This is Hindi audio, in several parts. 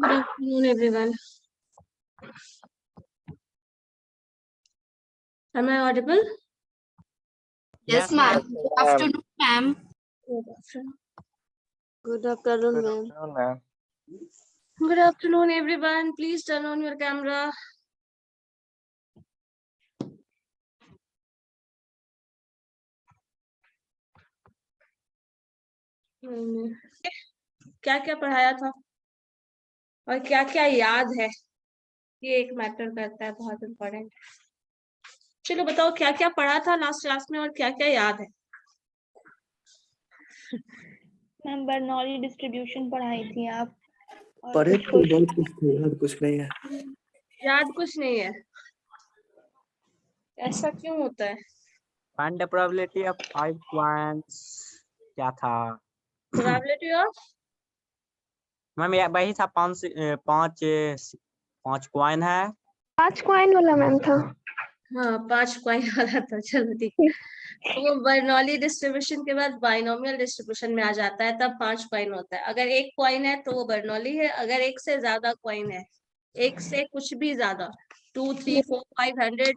Good afternoon, everyone. Am I audible? Yes, ma'am. Good afternoon, ma'am. Good afternoon. Good afternoon, Good ma'am. afternoon, ma'am. Good afternoon, everyone. Please turn on your camera. क्या क्या पढ़ाया था और क्या क्या याद है, ये एक मैटर करता है, बहुत इम्पोर्टेंट। चलो बताओ क्या क्या पढ़ा था लास्ट क्लास में और क्या क्या याद है। मैम बर्नौली डिस्ट्रीब्यूशन पढ़ाई थी आप। और पढ़े कुछ तो बहुत कुछ थे, याद कुछ नहीं है। याद कुछ नहीं है, ऐसा क्यों होता है? Find the probability of 5 points. क्या था प्रोबेबिलिटी ऑफ मैम? ये वही था। पांच कॉइन है। 5 कॉइन वाला मैम था। हाँ 5 कॉइन वाला था। चलो ठीक है। तो वो बर्नौली डिस्ट्रीब्यूशन के बाद बाइनोमियल डिस्ट्रीब्यूशन में आ जाता है, तब 5 कॉइन होता है। अगर एक कॉइन है तो वो बर्नौली है, अगर एक से ज्यादा कॉइन है, एक से कुछ भी ज्यादा, 2 3 4 500,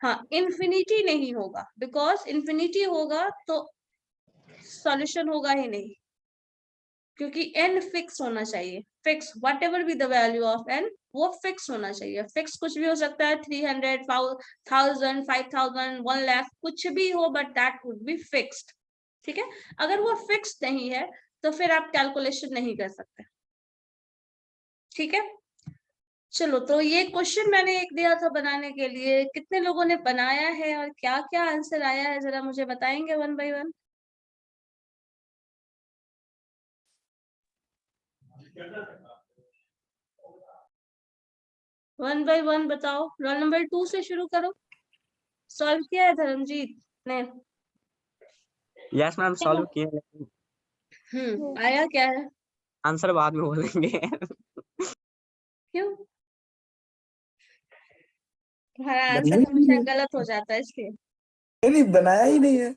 हाँ इन्फिनिटी नहीं होगा, बिकॉज इन्फिनिटी होगा तो सॉल्यूशन होगा ही नहीं, क्योंकि n फिक्स होना चाहिए। Fix what ever be the value of n, वो फिक्स होना चाहिए। फिक्स कुछ भी हो सकता है, 300 1000 5000 1 लाख कुछ भी हो, but that would be fixed. ठीक है, अगर वो फिक्स नहीं है तो फिर आप कैलकुलेशन नहीं कर सकते। ठीक है, चलो तो ये क्वेश्चन मैंने एक दिया था बनाने के लिए, कितने लोगों ने बनाया है और क्या क्या आंसर आया है, जरा मुझे बताएंगे one by one. One by one बताओ। रोल नंबर 2 से शुरू करो। सॉल्व किया है धर्मजीत ने? यस मैम, सॉल्व किए, लेकिन आया क्या है? आंसर बाद में बोलेंगे। क्यों? तुम्हारा आंसर बनाया ही हमेशा नहीं गलत हो जाता है इसलिए। है। नहीं बनाया ही नहीं है।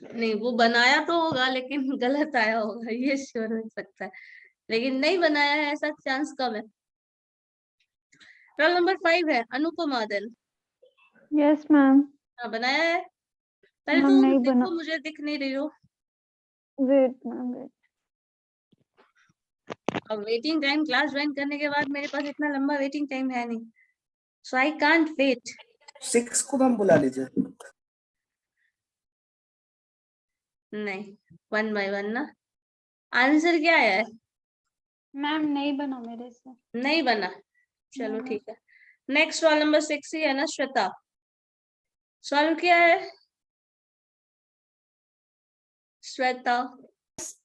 नहीं, वो बनाया तो होगा लेकिन गलत आया होगा, ये श्योर हो सकता है, लेकिन नहीं बनाया है ऐसा चांस कम है। रोल नंबर 5 है अनुपमा दल। Yes ma'am. हाँ बनाया है। पहले मैम तो नहीं देखो, बना। मुझे दिख नहीं रही हो। Wait ma'am wait. अब वेटिंग टाइम, क्लास ज्वाइन करने के बाद मेरे पास इतना लंबा वेटिंग टाइम है नहीं, सो आई कांट वेट। 6 को मैम बुला लीजिए। नहीं, वन बाय वन ना। आंसर क्या है? मैम नहीं बना मेरे से। नहीं बना, चलो नहीं। ठीक है। नेक्स्ट रोल नंबर 6 ही है ना श्वेता, सॉल्व किया है श्वेता?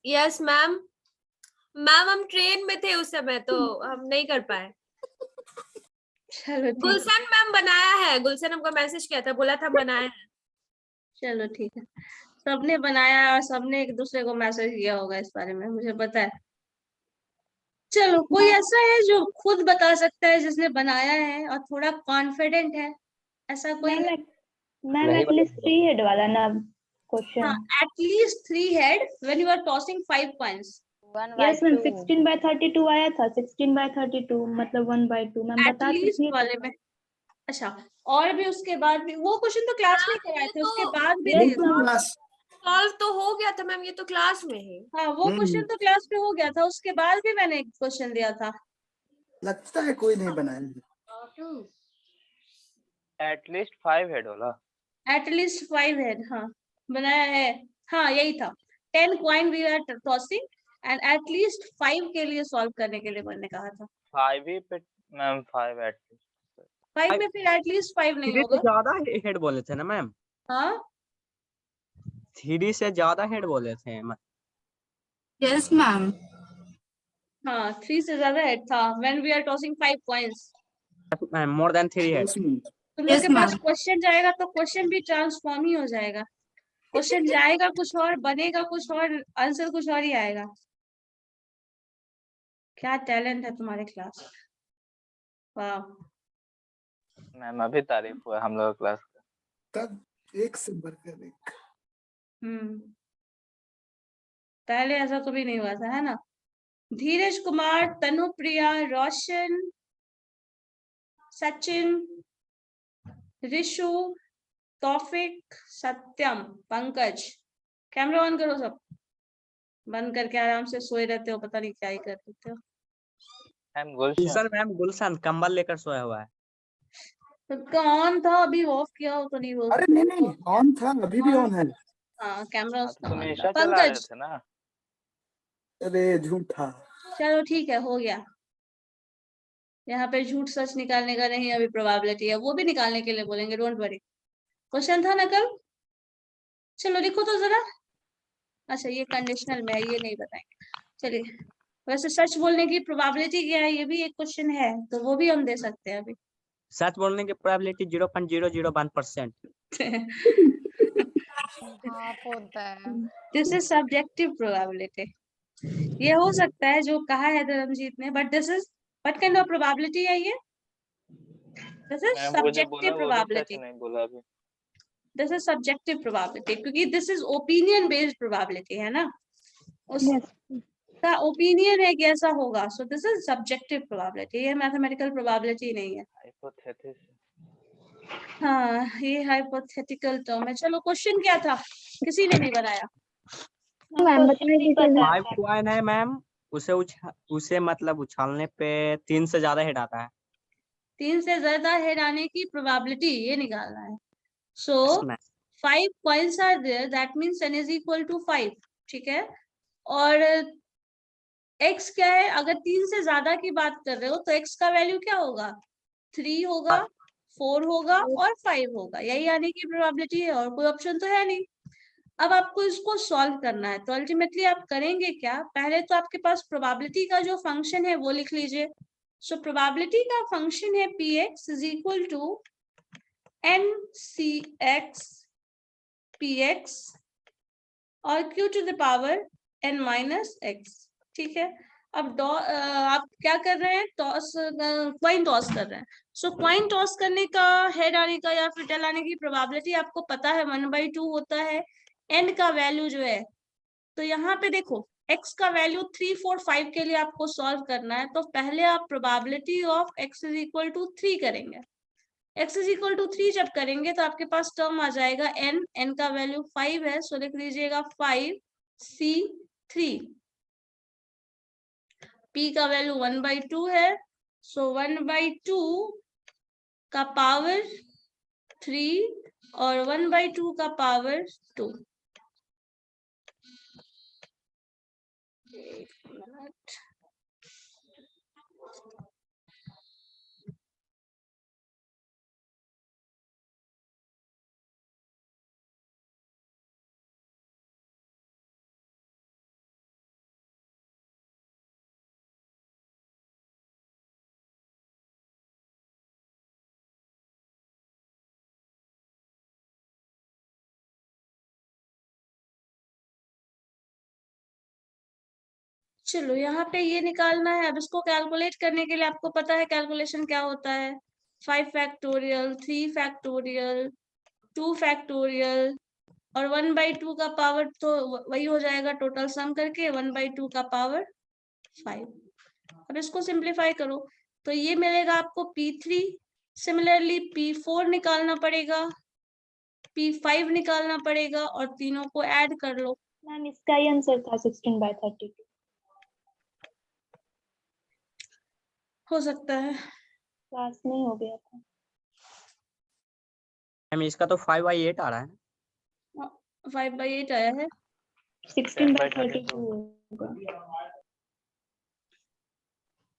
Yes ma'am. मैम हम ट्रेन में थे उस समय, तो हम नहीं कर पाए। चलो ठीक है, गुलशन मैम बनाया है, गुलशन हमको मैसेज किया था, बोला था बनाया है। चलो ठीक है। सबने बनाया और सबने एक दूसरे को मैसेज किया होगा इस बारे में, मुझे पता है। चलो, कोई ऐसा है जो खुद बता सकता है जिसने बनाया है और थोड़ा कॉन्फिडेंट है, ऐसा कोई है? मैम एटलीस्ट 3 हेड वाला ना हाँ, question. At least 3 head when you are tossing 5 coins. Yes ma'am 16/32 आया था। 16/32 मतलब 1/2 मैम बता एटलीस्ट दीजिए। वाले में। अच्छा, और भी उसके बाद भी वो क्वेश्चन तो क्लास में कराए थे, उसके बाद भी Yes, दिए थे। ma'am. क्लास सॉल्व तो हो गया था मैम, ये तो क्लास में है। हाँ वो क्वेश्चन तो क्लास में हो गया था, उसके बाद भी मैंने एक क्वेश्चन दिया था। लगता है कोई नहीं बनाया। एटलीस्ट 5 हेड होला। एटलीस्ट 5 है, हाँ बनाया है। हाँ यही था, 10 coin we are tossing and at least 5 के लिए सॉल्व करने के लिए मैंने कहा था। 5 ही पे मैम, 5 एटलीस्ट। 5 में फिर एटलीस्ट 5 नहीं 3 से होगा। ज्यादा हेड बोले थे ना मैम? हाँ 3 से ज्यादा हेड बोले थे। Yes ma'am. हाँ 3 से ज्यादा हेड था when we are tossing 5 coins. More than 3 head. तुम लोग के पास क्वेश्चन जाएगा तो क्वेश्चन भी ट्रांसफॉर्म ही हो जाएगा। क्वेश्चन जाएगा कुछ और, बनेगा कुछ और, आंसर कुछ और ही आएगा। क्या टैलेंट है तुम्हारे क्लास, वाह। मैम अभी तारीफ हुआ हम लोग क्लास का। तब एक से बढ़कर एक। पहले ऐसा कभी नहीं हुआ था, है ना? धीरज कुमार, तनुप्रिया, रोशन, सचिन, ऋषु, तौफिक, सत्यम, पंकज। कैमरा ऑन करो सब, बंद करके आराम से सोए रहते हो, पता नहीं क्या ही कर देते हो। मैम गुलशन। मैम गुलशन कंबल लेकर सोया हुआ है। तो ऑन था, अभी ऑफ किया हो तो नहीं बोल अरे नहीं नहीं, ऑन था, अभी भी ऑन है। हाँ कैमरा हाँ, उसका तो ऑन तुम था। ईशा चला रहे पंकज, थे ना। अरे झूठा। चलो ठीक है, हो गया। यहाँ पे झूठ सच निकालने का नहीं, अभी प्रोबेबिलिटी है, वो भी निकालने के लिए बोलेंगे, डोंट वरी। क्वेश्चन था ना कल, चलो लिखो तो जरा। अच्छा ये कंडीशनल में है, ये नहीं बताएंगे, चलिए। वैसे सच बोलने की प्रोबेबिलिटी क्या है, ये भी एक क्वेश्चन है, तो वो भी हम दे सकते हैं अभी। सच बोलने की प्रोबेबिलिटी 0.001%। हाफ होता है। This is subjective probability. ये हो सकता है जो कहा है धर्मजीत ने, but this is what kind of probability है ये? दिस इज मैम वो जो बोला सब्जेक्टिव वो भी सच प्रोबेबिलिटी। नहीं बोला अभी। दिस इज सब्जेक्टिव प्रोबेबिलिटी, क्योंकि this is opinion based probability है ना, उसका ओपिनियन है कि ऐसा होगा, सो दिस इज सब्जेक्टिव प्रोबेबिलिटी, ये मैथमेटिकल प्रोबेबिलिटी नहीं है। हाइपोथेसिस। हाँ ये हाइपोथेटिकल टर्म है। चलो क्वेश्चन क्या था, किसी ने नहीं बनाया? मैम बताइए नहीं detail में। पता 5 कॉइन है मैम, उसे मतलब उछालने पे 3 से ज्यादा हेड आता है। 3 से ज्यादा हेड आने की प्रोबेबिलिटी ये निकालना है। So Yes, ma'am. 5 coins are there, that means n is equal to 5, ठीक है। और x क्या है, अगर 3 से ज्यादा की बात कर रहे हो तो x का वैल्यू क्या होगा? 3 होगा, 4 होगा और 5 होगा, यही आने की प्रोबेबिलिटी है, और कोई ऑप्शन तो है नहीं। अब आपको इसको सॉल्व करना है, तो अल्टीमेटली आप करेंगे क्या, पहले तो आपके पास प्रोबेबिलिटी का जो फंक्शन है वो लिख लीजिए। सो प्रोबेबिलिटी का फंक्शन है px is equal to ncx px और q to the power n minus x, ठीक है। अब आप क्या कर रहे हैं, टॉस, क्वाइन टॉस कर रहे हैं। सो क्वाइन टॉस करने का, हेड आने का या फिर टेल आने की प्रोबेबिलिटी आपको पता है 1/2 होता है। n का वैल्यू जो है, तो यहाँ पे देखो x का वैल्यू 3, 4, 5 के लिए आपको सॉल्व करना है, तो पहले आप probability of x is equal to 3 करेंगे। x इज इक्वल टू 3 जब करेंगे तो आपके पास टर्म आ जाएगा n का वैल्यू 5 है, सो लिख लीजिएगा 5c3। p का वैल्यू 1/2 है, सो 1/2 का पावर 3 और 1/2 का पावर 2। एक मिनट, चलो यहाँ पे ये निकालना है। अब इसको कैलकुलेट करने के लिए आपको पता है कैलकुलेशन क्या होता है, 5 फैक्टोरियल, 3 फैक्टोरियल, 2 फैक्टोरियल और 1/2 का पावर, तो वही हो जाएगा टोटल सम करके 1/2 का पावर 5। अब इसको सिंप्लीफाई करो तो ये मिलेगा आपको p3, सिमिलरली p4 निकालना पड़ेगा, p5 निकालना पड़ेगा और तीनों को ऐड कर लो। मैम इसका ही आंसर था 16/32। हो सकता है, क्लास में हो गया था। मैम इसका तो 5/8 आ रहा है। 5/8 आया है। 16/32 होगा।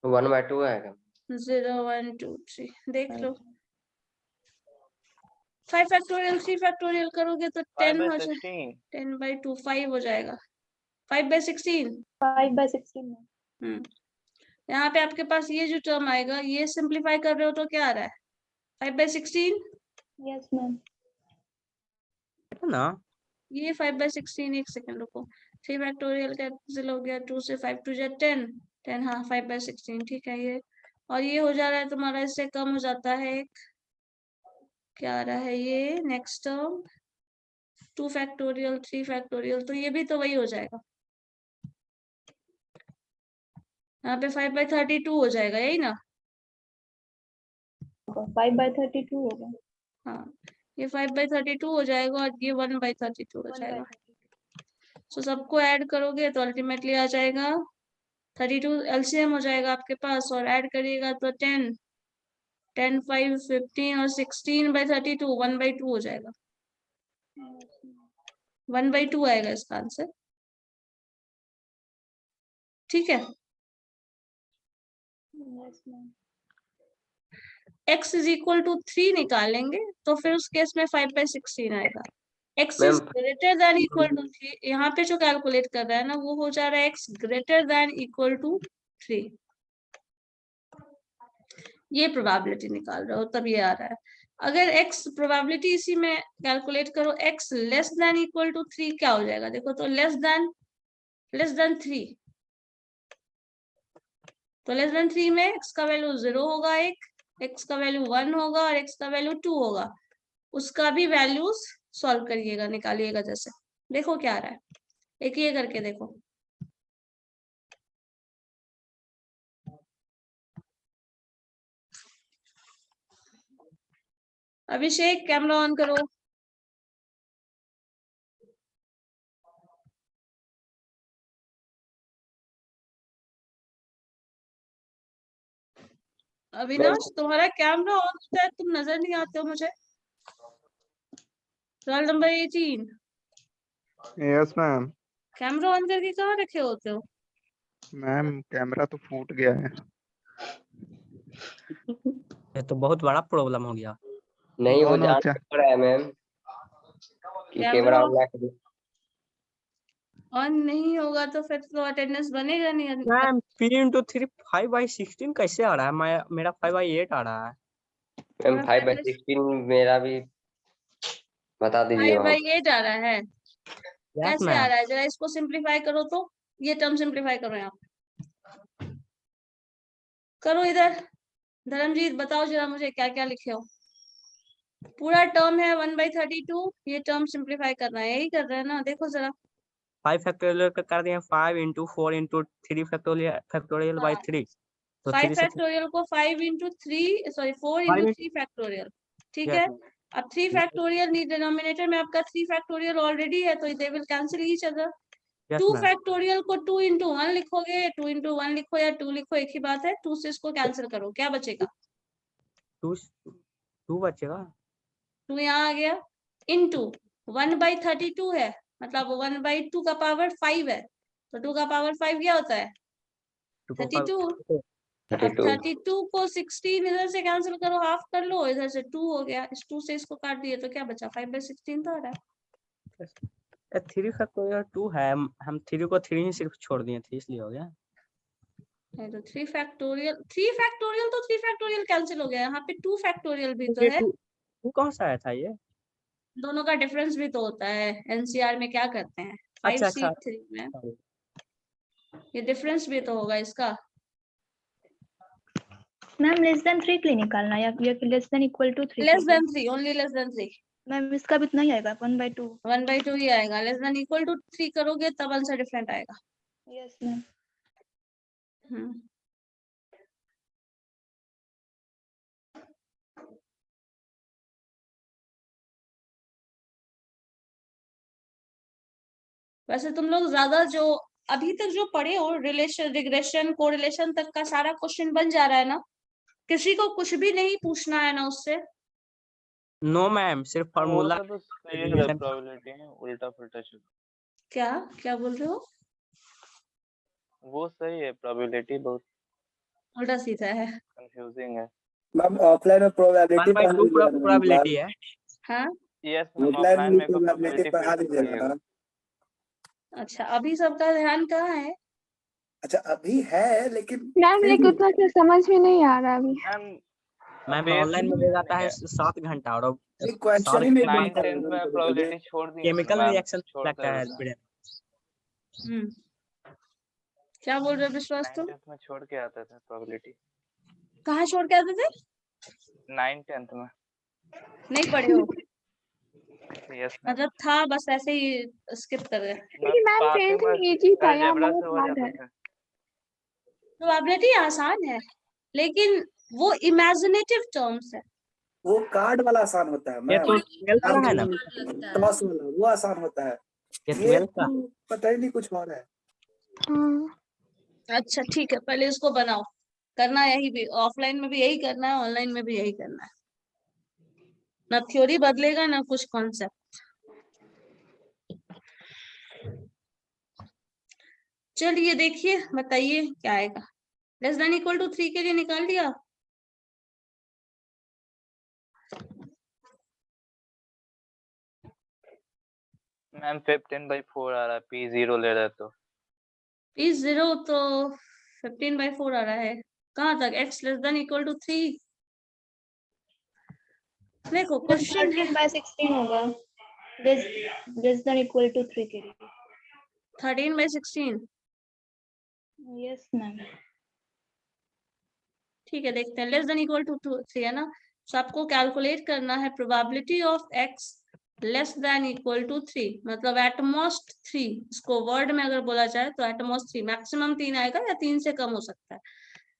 1/2 आएगा। 0, 1, 2, 3 देख लो। 5 फैक्टोरियल 3 फैक्टोरियल करोगे तो 10 हो जाएगा, 10/2 5 हो जाएगा, 5/16। 5/16 यहाँ पे आपके पास ये जो टर्म आएगा, ये सिंप्लीफाई कर रहे हो तो क्या आ रहा है, 5/16। Yes ma'am. ना ये 5/16, एक सेकंड रुको, 3 फैक्टोरियल कैंसिल हो गया, 2 से 5 2 10 10, हाँ 5/16 ठीक है ये। और ये हो जा रहा है तुम्हारा, इससे कम हो जाता है एक, क्या आ रहा है ये नेक्स्ट टर्म, 2 फैक्टोरियल 3 फैक्टोरियल, तो ये भी तो वही हो जाएगा। यहाँ पे 5/32 हो जाएगा, यही ना? 5/32 होगा। हाँ, ये 5/32 हो जाएगा और ये 1/32 हो जाएगा। तो सबको ऐड करोगे तो अल्टीमेटली आ जाएगा 32 एलसीएम हो जाएगा आपके पास, और ऐड करिएगा तो 10, 10, 5, 15 और 16/32 1/2 हो जाएगा। 1/2 आएगा इसका आंसर। ठीक है। x इज इक्वल टू 3 निकालेंगे तो फिर उस केस में 5/16 आएगा। x is ma'am greater than equal to 3, यहाँ पे जो कैलकुलेट कर रहा है ना वो हो जा रहा है x greater than equal to 3। ये प्रोबेबिलिटी निकाल रहे हो तब ये आ रहा है। अगर x प्रोबेबिलिटी इसी में कैलकुलेट करो, x less than equal to 3 क्या हो जाएगा? देखो तो लेस देन 3, तो लेस देन 3 में x का वैल्यू 0 होगा, x का वैल्यू 1 होगा और x का वैल्यू 2 होगा। उसका भी वैल्यूज सॉल्व करिएगा, निकालिएगा। जैसे देखो क्या आ रहा है, एक ये करके देखो। अभिषेक कैमरा ऑन करो। अविनाश तुम्हारा कैमरा ऑन होता है, तुम नजर नहीं आते हो मुझे। Roll number 18। Yes ma'am. Camera on करके कहाँ रखे होते हो? मैम कैमरा तो फूट गया है। ये तो बहुत बड़ा प्रॉब्लम हो गया। नहीं, वो नो जान क्या पड़ रहा है मैम कि कैमरा ऑन ना करें। ऑन नहीं होगा तो फिर तो अटेंडेंस बनेगा नहीं। मैम 3 × 3 5/16 कैसे आ रहा है? मेरा 5/8 आ रहा है। मैम 5/16 मेरा भी बता दीजिए वहाँ। 5/8 आ रहा है। यस कैसे आ मैम। रहा है? जरा इसको सिंप्लीफाई करो तो, ये टर्म सिंप्लीफाई करो। यहाँ करो इधर। धर्मजीत बताओ जरा मुझे क्या क्या लिखे हो। पूरा टर्म है 1/32, ये टर्म सिंप्लीफाई करना है, यही कर रहे हैं ना? देखो जरा 5 फैक्टोरियल का कर दिया 5 × 4 × 3 फैक्टोरियल बाय 3, तो 5 3 से फैक्टोरियल को 5 × 3 सॉरी 4 × 5 3 फैक्टोरियल। ठीक यस है। अब 3 फैक्टोरियल डिनोमिनेटर में आपका 3 फैक्टोरियल ऑलरेडी है, तो they will cancel each other. 2 ma'am. Factorial को 2 × 1 लिखोगे, 2 × 1 लिखो या 2 लिखो, एक ही बात है। 2 से इसको कैंसिल करो, क्या बचेगा? 2 बचेगा। 2 यहाँ आ गया, इनटू 1/32 है, मतलब 1/2 का पावर 5 है, तो 2 का पावर 5 क्या होता है? 32। अब 32 को 16 इधर से कैंसिल करो, हाफ कर लो, इधर से 2 हो गया, इस 2 से इसको काट दिए तो क्या बचा? 5/16 तो आ रहा है। 3 फैक्टोरियल 2 है, हम 3 को 3 ही सिर्फ छोड़ दिए थे इसलिए हो गया। तो 3 फैक्टोरियल तो 3 फैक्टोरियल कैंसिल हो गया, यहाँ पे 2 फैक्टोरियल भी तो ये है। 2 कौन सा आया था ये? दोनों का डिफरेंस भी तो होता है। एनसीआर में क्या करते हैं, अच्छा 5C3 में ये डिफरेंस भी तो होगा इसका। मैम लेस देन 3 के लिए निकालना या less than equal to 3? Less than 3, only less than 3। Ma'am इसका भी इतना ही आएगा 1/2। 1/2 ही आएगा। लेस देन इक्वल टू 3 करोगे तब आंसर डिफरेंट आएगा। Yes ma'am. वैसे तुम लोग ज्यादा जो अभी तक जो पढ़े हो, रिलेशन, रिग्रेशन, कोरिलेशन तक का सारा क्वेश्चन बन जा रहा है ना? किसी को कुछ भी नहीं पूछना है ना उससे? नो मैम, सिर्फ फार्मूला। तो सही है, प्रोबेबिलिटी है, उल्टा पुल्टा चल। क्या क्या बोल रहे हो? वो सही है, प्रोबेबिलिटी बहुत उल्टा सीधा है। कंफ्यूजिंग है। मैम ऑफलाइन में प्रोबेबिलिटी पढ़ा 1/2 दीजिएगा मैम, प्रोबेबिलिटी है। हाँ यस मैम, ऑफलाइन ऑफलाइन में में को प्रोबेबिलिटी प्रोबेबिलिटी पढ़ा फिर से दीजिएगा। पढ़िएगा। अच्छा, अभी सबका ध्यान कहाँ है? अच्छा अभी है लेकिन मैम फिर लेकिन भी उतना से समझ में नहीं आ रहा अभी। मैम ऑनलाइन में ले जाता है 7 घंटा और क्वेश्चन ही नहीं 9 बनता है 10 में कभी-कभी। प्रोबेबिलिटी छोड़ दी केमिकल मैम, रिएक्शन छोड़ लगता है दे। हम्म, क्या बोल रहे हो विश्वास 9 तुम? 10 में छोड़ के आते थे प्रोबेबिलिटी। कहाँ छोड़ के आते थे? 9 10 में नहीं पढ़े हो? Yes ma'am. मतलब था बस ऐसे ही स्किप कर गए। लेकिन मैम 10th में इजी था यार, अलजेब्रा बहुत से हो हार्ड जाता है। था। प्रोबेबिलिटी आसान है, लेकिन वो इमेजिनेटिव टर्म्स है। वो कार्ड वाला आसान होता है ये मैम, तो 12 वाला है ना, लगता है। टॉस वाला वो आसान होता है, ये ये 12 का। तो पता ही नहीं कुछ और है। हाँ, अच्छा ठीक है, पहले इसको बनाओ। करना यही भी, ऑफलाइन में भी यही करना है, ऑनलाइन में भी यही करना है। ना थ्योरी बदलेगा ना कुछ कॉन्सेप्ट। चलिए देखिए, बताइए क्या आएगा। लेस देन इक्वल टू 3 के लिए निकाल दिया। मैम 15/4 आ रहा है, P0 ले रहे तो। P0 तो 15/4 आ रहा है। कहाँ तक? x less than equal to 3। देखो क्वेश्चन है 13/16 होगा, लेस देन इक्वल टू 3 के लिए। 13/16। Yes ma'am. ठीक है, देखते हैं। लेस देन इक्वल टू 3 है ना, तो आपको कैलकुलेट करना है probability of x less than equal to 3, मतलब एटमोस्ट 3। इसको वर्ड में अगर बोला जाए तो एटमोस्ट 3, मैक्सिमम 3 आएगा या 3 से कम हो सकता है।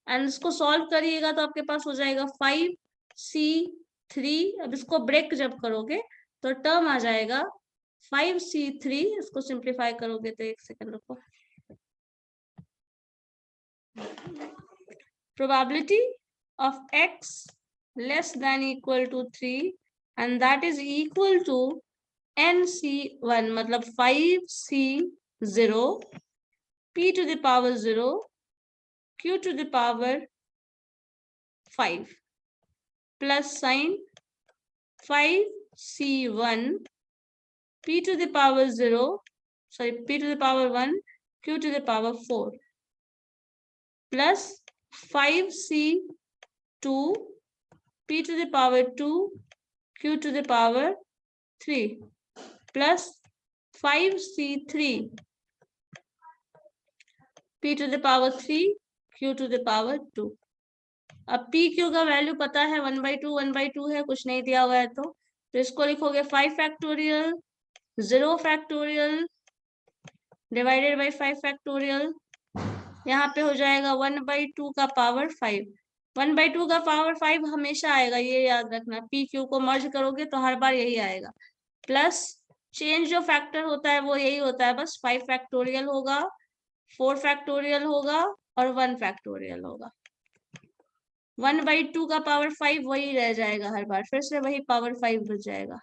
एंड इसको सॉल्व करिएगा तो आपके पास हो जाएगा 5c3। अब इसको ब्रेक जब करोगे तो टर्म आ जाएगा 5c3। इसको सिंप्लीफाई करोगे तो 1 सेकंड रुको। Probability of x less than equal to 3 and that is equal to nc1, मतलब 5c0 p to the power 0 q to the power 5 plus sin 5c1 p to the power 0, sorry, p to the power 1 q to the power 4 plus 5c2 p to the power 2 q to the power 3 plus 5c3 p to the power 3 q to the power 2। अब p q का वैल्यू पता है 1/2 है, कुछ नहीं दिया हुआ है तो इसको लिखोगे 5 factorial 0 factorial divided by 5 factorial. यहाँ पे हो जाएगा 1/2 का पावर 5। 1/2 का पावर 5 हमेशा आएगा, ये याद रखना। पी क्यू को मर्ज करोगे तो हर बार यही आएगा। प्लस चेंज जो फैक्टर होता है वो यही होता है, बस 5 फैक्टोरियल होगा, 4 फैक्टोरियल होगा और 1 फैक्टोरियल होगा। 1/2 का पावर 5 वही रह जाएगा हर बार, फिर से वही पावर 5 बच जाएगा।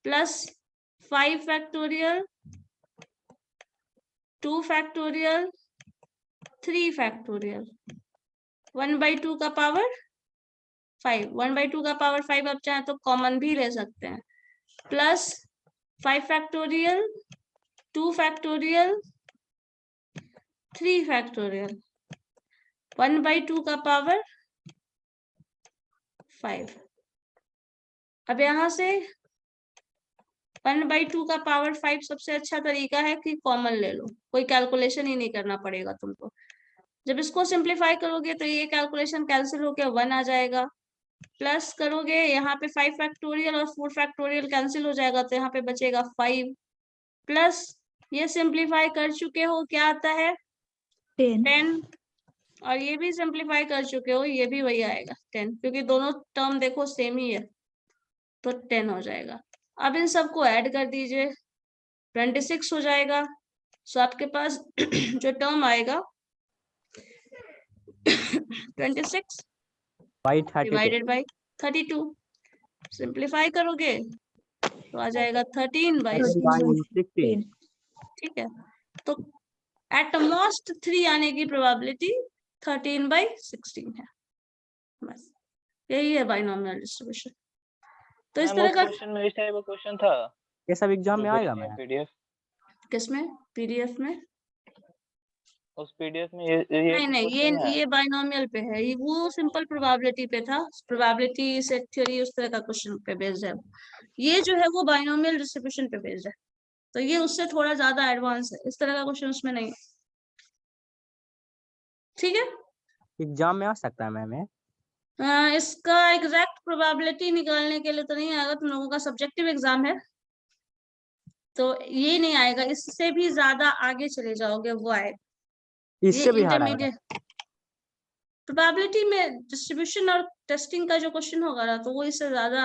प्लस 5 फैक्टोरियल 2 फैक्टोरियल 3 फैक्टोरियल 1/2 का पावर 5। 1/2 का पावर 5 आप चाहे तो कॉमन भी ले सकते हैं। प्लस 5 फैक्टोरियल 2 फैक्टोरियल 3 फैक्टोरियल 1/2 का पावर 5। अब यहाँ से 1/2 का पावर 5 सबसे अच्छा तरीका है कि कॉमन ले लो, कोई कैलकुलेशन ही नहीं करना पड़ेगा तुमको। जब इसको सिंप्लीफाई करोगे तो ये कैलकुलेशन कैंसिल होकर 1 आ जाएगा। प्लस करोगे यहाँ पे 5 फैक्टोरियल और 4 फैक्टोरियल कैंसिल हो जाएगा तो यहाँ पे बचेगा 5। प्लस ये सिंप्लीफाई कर चुके हो, क्या आता है 10, और ये भी सिंप्लीफाई कर चुके हो, ये भी वही आएगा 10, क्योंकि दोनों टर्म देखो सेम ही है तो 10 हो जाएगा। अब इन सबको ऐड कर दीजिए, 26 हो जाएगा। सो आपके पास जो टर्म आएगा 26 डिवाइडेड बाई 32। सिंप्लीफाई करोगे तो आ जाएगा 13/16। ठीक है, तो एट मोस्ट 3 आने की प्रोबेबिलिटी 13/16 है। बस यही है बाइनोमियल डिस्ट्रीब्यूशन। तो इस तरह का क्वेश्चन में इस टाइप का क्वेश्चन था, ये सब एग्जाम में आएगा मैं पीडीएफ। किसमें? पीडीएफ में? उस पीडीएफ में नहीं ये बाइनोमियल पे है, ये वो सिंपल प्रोबेबिलिटी पे था। प्रोबेबिलिटी सेट थ्योरी उस तरह का क्वेश्चन पे बेस्ड है। ये जो है वो बाइनोमियल डिस्ट्रीब्यूशन पे बेस्ड है, तो ये उससे थोड़ा ज्यादा एडवांस है, इस तरह का क्वेश्चन उसमें नहीं है। ठीक है, एग्जाम में आ सकता है मैम ये? इसका एग्जैक्ट प्रोबेबिलिटी निकालने के लिए तो नहीं आएगा, तुम लोगों का सब्जेक्टिव एग्जाम है तो ये नहीं आएगा। इससे भी ज्यादा आगे चले जाओगे वो आएगा। इससे भी हार्ड आएगा? इंटरमीडिएट प्रोबेबिलिटी में डिस्ट्रीब्यूशन और टेस्टिंग का जो क्वेश्चन होगा ना, तो वो इससे ज्यादा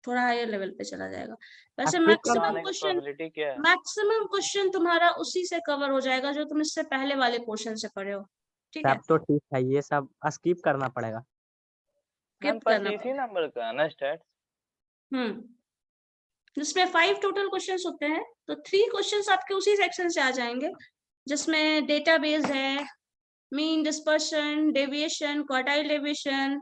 थोड़ा हायर लेवल पे चला जाएगा। वैसे skip मैक्सिमम आने की क्वेश्चन प्रोबेबिलिटी क्या है? मैक्सिमम क्वेश्चन तुम्हारा उसी से कवर हो जाएगा जो तुम इससे पहले वाले पोर्शन से पढ़े हो। ठीक है, सब तो ठीक है, ये सब स्किप करना पड़ेगा। मैम skip पर करना इसी नंबर का है ना स्टैट? जिसमें 5 टोटल क्वेश्चंस होते हैं, तो 3 क्वेश्चंस आपके उसी सेक्शन से आ जाएंगे जिसमें डेटाबेस है, mean, dispersion, deviation, quartile deviation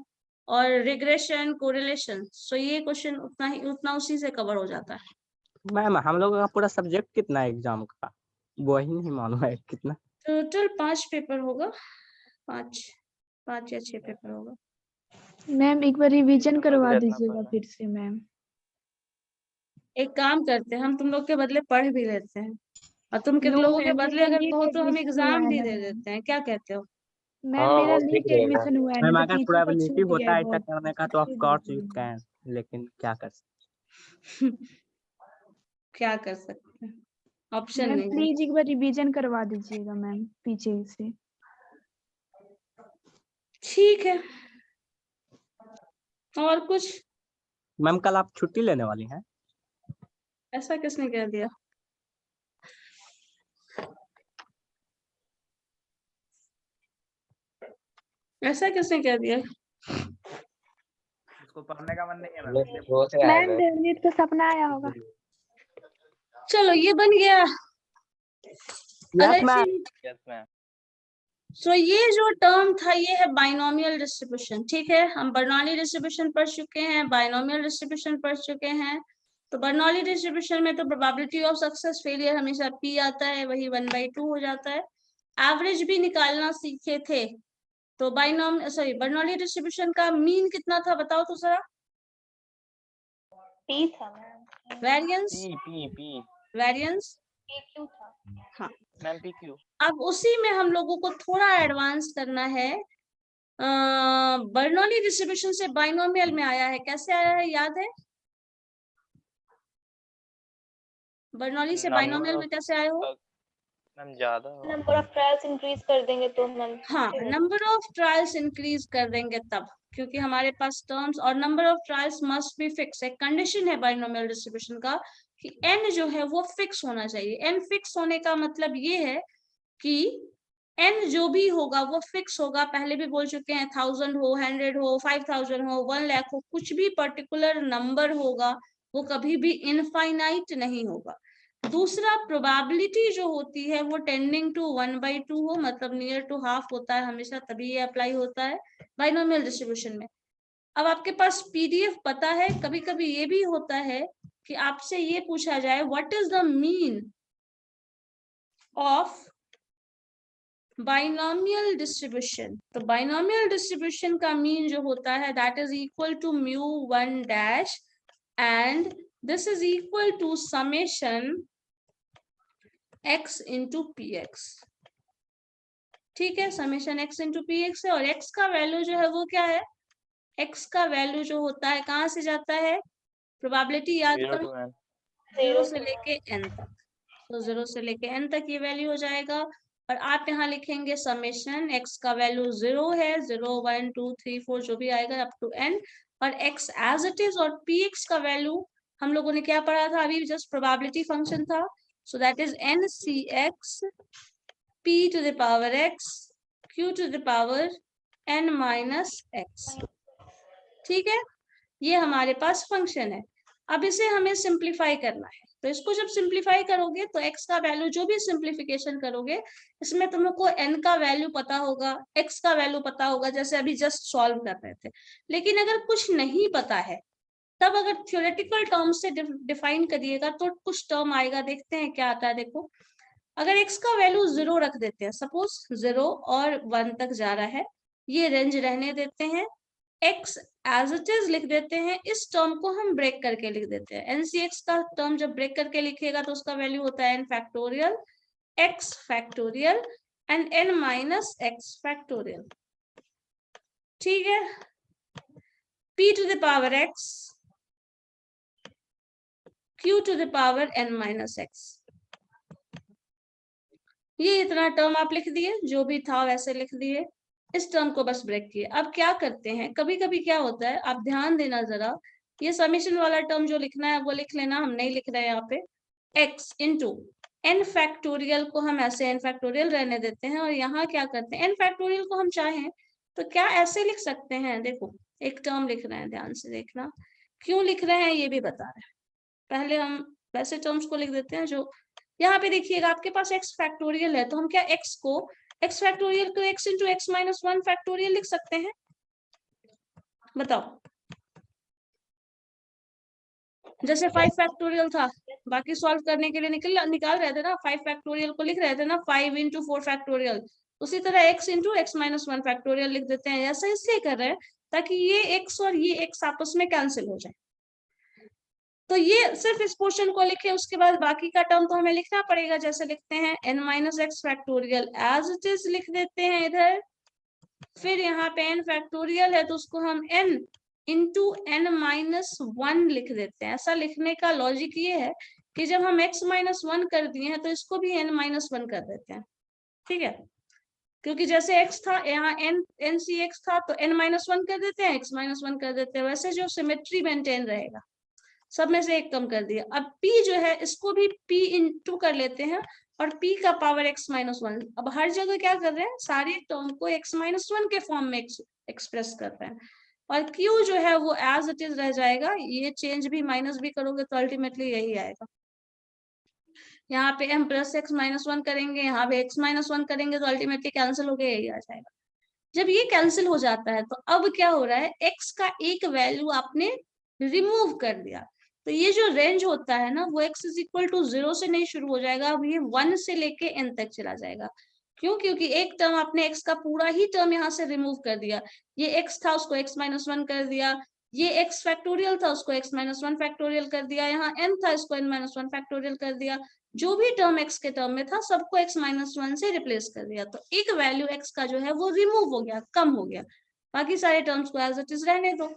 और रिग्रेशन, कोरिलेशन। सो ये क्वेश्चन उतना उसी से कवर हो जाता है। मैम हम लोगों का पूरा सब्जेक्ट कितना है एग्जाम का, वही नहीं मालूम है कितना। टोटल 5 पेपर होगा, 5 या 6 पेपर होगा। मैम एक बार रिवीजन करवा रहना दीजिएगा पड़ेगा। फिर से मैम। एक काम करते हैं, हम तुम लोग के बदले पढ़ भी लेते हैं, और तुम के नो लोगों के मैम, बदले मेरा अगर लेट कहो तो हम एडमिशन हुआ एग्जाम है भी ना दे मैम। देते हैं। क्या कहते हो? मैम हाँ मेरा वो ठीक लेट रहेगा। एडमिशन हुआ है मैम ना, तो अगर टीचर का प्रोबेबिलिटी छूट होता गया है है ऐसा बहुत। करने का तो ऑफ कोर्स यू कैन, लेकिन क्या कर सकते। क्या कर सकते हैं, ऑप्शन मैम नहीं है। प्लीज एक बार रिवीजन करवा दीजिएगा मैम पीछे से। ठीक है, और कुछ? मैम कल आप छुट्टी लेने वाली हैं? ऐसा किसने कह दिया? ऐसा किसने कह दिया? उसको पढ़ने का मन नहीं है वो से आया मैम है। देवनीत को सपना आया होगा। चलो ये बन गया। Yes ma'am. Yes ma'am. So ये जो टर्म था ये है बाइनोमियल डिस्ट्रीब्यूशन। ठीक है, हम बर्नौली डिस्ट्रीब्यूशन पढ़ चुके हैं, बाइनोमियल डिस्ट्रीब्यूशन पढ़ चुके हैं। तो बर्नौली डिस्ट्रीब्यूशन में तो प्रोबेबिलिटी ऑफ सक्सेस फेलियर हमेशा P आता है, वही 1/2 हो जाता है। एवरेज भी निकालना सीखे थे, तो बर्नौली डिस्ट्रीब्यूशन का मीन कितना था बताओ तो जरा। P था ma'am. Variance, P variance PQ था। हाँ। Ma'am PQ। अब उसी में हम लोगों को थोड़ा एडवांस करना है। बर्नौली डिस्ट्रीब्यूशन से बाइनोमियल में आया है, कैसे आया है याद है? बर्नौली से बाइनोमियल में कैसे आए हो? मैम ज्यादा नंबर ऑफ ट्रायल्स इंक्रीज कर देंगे तो मैम। हाँ, नंबर ऑफ ट्रायल्स इंक्रीज कर देंगे तब, क्योंकि हमारे पास टर्म्स और number of trials must be fix. एक कंडीशन है बाइनोमियल डिस्ट्रीब्यूशन का कि n जो है वो फिक्स होना चाहिए। n फिक्स होने का मतलब ये है कि n जो भी होगा वो फिक्स होगा। पहले भी बोल चुके हैं, 1000 हो, 100 हो, 5000 हो, 1 लाख हो, कुछ भी पर्टिकुलर नंबर होगा वो कभी भी इनफाइनाइट नहीं होगा। दूसरा, प्रोबेबिलिटी जो होती है वो टेंडिंग टू 1/2 हो, मतलब नियर टू हाफ होता है हमेशा, तभी ये अप्लाई होता है बाइनोमियल डिस्ट्रीब्यूशन में। अब आपके पास पीडीएफ पता है, कभी कभी ये भी होता है कि आपसे ये पूछा जाए what is the mean of binomial distribution. तो बाइनोमियल डिस्ट्रीब्यूशन का मीन जो होता है that is equal to μ1 dash and this is equal to summation x into px। ठीक है, समेशन x इंटू px है, और x का वैल्यू जो है वो क्या है? x का वैल्यू जो होता है कहाँ से जाता है? प्रोबेबिलिटी याद 0 करो, to n। 0 से लेके n तक। तो 0 से लेके n तक ये वैल्यू हो जाएगा, और आप यहाँ लिखेंगे समेशन x का वैल्यू 0 है, 0 1 2 3 4 जो भी आएगा अप टू n, और x एज इट इज, और px का वैल्यू हम लोगों ने क्या पढ़ा था अभी? जस्ट प्रोबेबिलिटी फंक्शन था। So that is ncx p to the power x q to the power n minus x। ठीक है, ये हमारे पास फंक्शन है। अब इसे हमें सिंप्लीफाई करना है, तो इसको जब सिंप्लीफाई करोगे तो x का वैल्यू जो भी सिंप्लीफिकेशन करोगे इसमें तुमको n का वैल्यू पता होगा, x का वैल्यू पता होगा, जैसे अभी जस्ट सॉल्व कर रहे थे। लेकिन अगर कुछ नहीं पता है तब अगर थ्योरेटिकल टर्म से डिफाइन करिएगा तो कुछ टर्म आएगा, देखते हैं क्या आता है। देखो, अगर x का वैल्यू 0 रख देते हैं, सपोज 0 और 1 तक जा रहा है, ये रेंज रहने देते हैं, x एज इट इज लिख देते हैं, इस टर्म को हम ब्रेक करके लिख देते हैं। NCX का टर्म जब ब्रेक करके लिखेगा तो उसका वैल्यू होता है n factorial x factorial and n minus x factorial. ठीक है, p to the power x q to the power n minus x। ये इतना टर्म आप लिख दिए, जो भी था वैसे लिख दिए। इस टर्म को बस ब्रेक किए। अब क्या करते हैं, कभी कभी क्या होता है, आप ध्यान देना जरा, ये समेशन वाला टर्म जो लिखना है वो लिख लेना, हम नहीं लिख रहे हैं यहाँ पे। x इंटू n फैक्टोरियल को हम ऐसे n फैक्टोरियल रहने देते हैं, और यहाँ क्या करते हैं, n फैक्टोरियल को हम चाहें तो क्या ऐसे लिख सकते हैं, देखो एक टर्म लिख रहे हैं, ध्यान से देखना, क्यों लिख रहे हैं ये भी बता रहे हैं। पहले हम वैसे टर्म्स को लिख देते हैं जो यहाँ पे देखिएगा, आपके पास x फैक्टोरियल है, तो हम क्या x को x फैक्टोरियल को x into x minus 1 factorial लिख सकते हैं, बताओ। जैसे 5 फैक्टोरियल था, बाकी सॉल्व करने के लिए निकाल रहे थे ना, 5 फैक्टोरियल को लिख रहे थे ना 5 इंटू 4 फैक्टोरियल, उसी तरह x into x minus 1 factorial लिख देते हैं। ऐसा इसलिए कर रहे हैं ताकि ये x और ये x आपस में कैंसिल हो जाए। तो ये सिर्फ इस पोर्शन को लिखे, उसके बाद बाकी का टर्म तो हमें लिखना पड़ेगा। जैसे लिखते हैं n minus x factorial as it is लिख देते हैं इधर, फिर यहाँ पे n फैक्टोरियल है तो उसको हम n इंटू n माइनस 1 लिख देते हैं। ऐसा लिखने का लॉजिक ये है कि जब हम x माइनस 1 कर दिए हैं तो इसको भी n माइनस 1 कर देते हैं, ठीक है, क्योंकि जैसे x था यहाँ n सी x था तो n माइनस 1 कर देते हैं, x माइनस 1 कर देते हैं, वैसे जो सिमेट्री मेंटेन रहेगा। सब में से एक कम कर दिया। अब p जो है इसको भी p इंटू कर लेते हैं और p का पावर x माइनस 1। अब हर जगह क्या कर रहे हैं, सारे टर्म को x माइनस 1 के फॉर्म में एक्सप्रेस कर रहे हैं, और q जो है वो एज इट इज रह जाएगा। ये चेंज भी माइनस भी करोगे तो अल्टीमेटली यही आएगा। यहाँ पे m प्लस एक्स माइनस 1 करेंगे, यहाँ पे x माइनस 1 करेंगे तो अल्टीमेटली कैंसिल हो गया, यही आ जाएगा। जब ये कैंसिल हो जाता है तो अब क्या हो रहा है, x का एक वैल्यू आपने रिमूव कर दिया, तो ये जो रेंज होता है ना वो x इज इक्वल टू 0 से नहीं शुरू हो जाएगा, अब ये 1 से लेके n तक चला जाएगा। क्यों? क्योंकि एक टर्म आपने x का पूरा ही टर्म यहाँ से रिमूव कर दिया। ये x था उसको x माइनस 1 कर दिया, ये x फैक्टोरियल था उसको x माइनस 1 फैक्टोरियल कर दिया, यहाँ n था इसको n माइनस 1 फैक्टोरियल कर दिया। जो भी टर्म x के टर्म में था सबको x माइनस 1 से रिप्लेस कर दिया, तो एक वैल्यू x का जो है वो रिमूव हो गया, कम हो गया, बाकी सारे टर्म्स को एज इट इज रहने दो।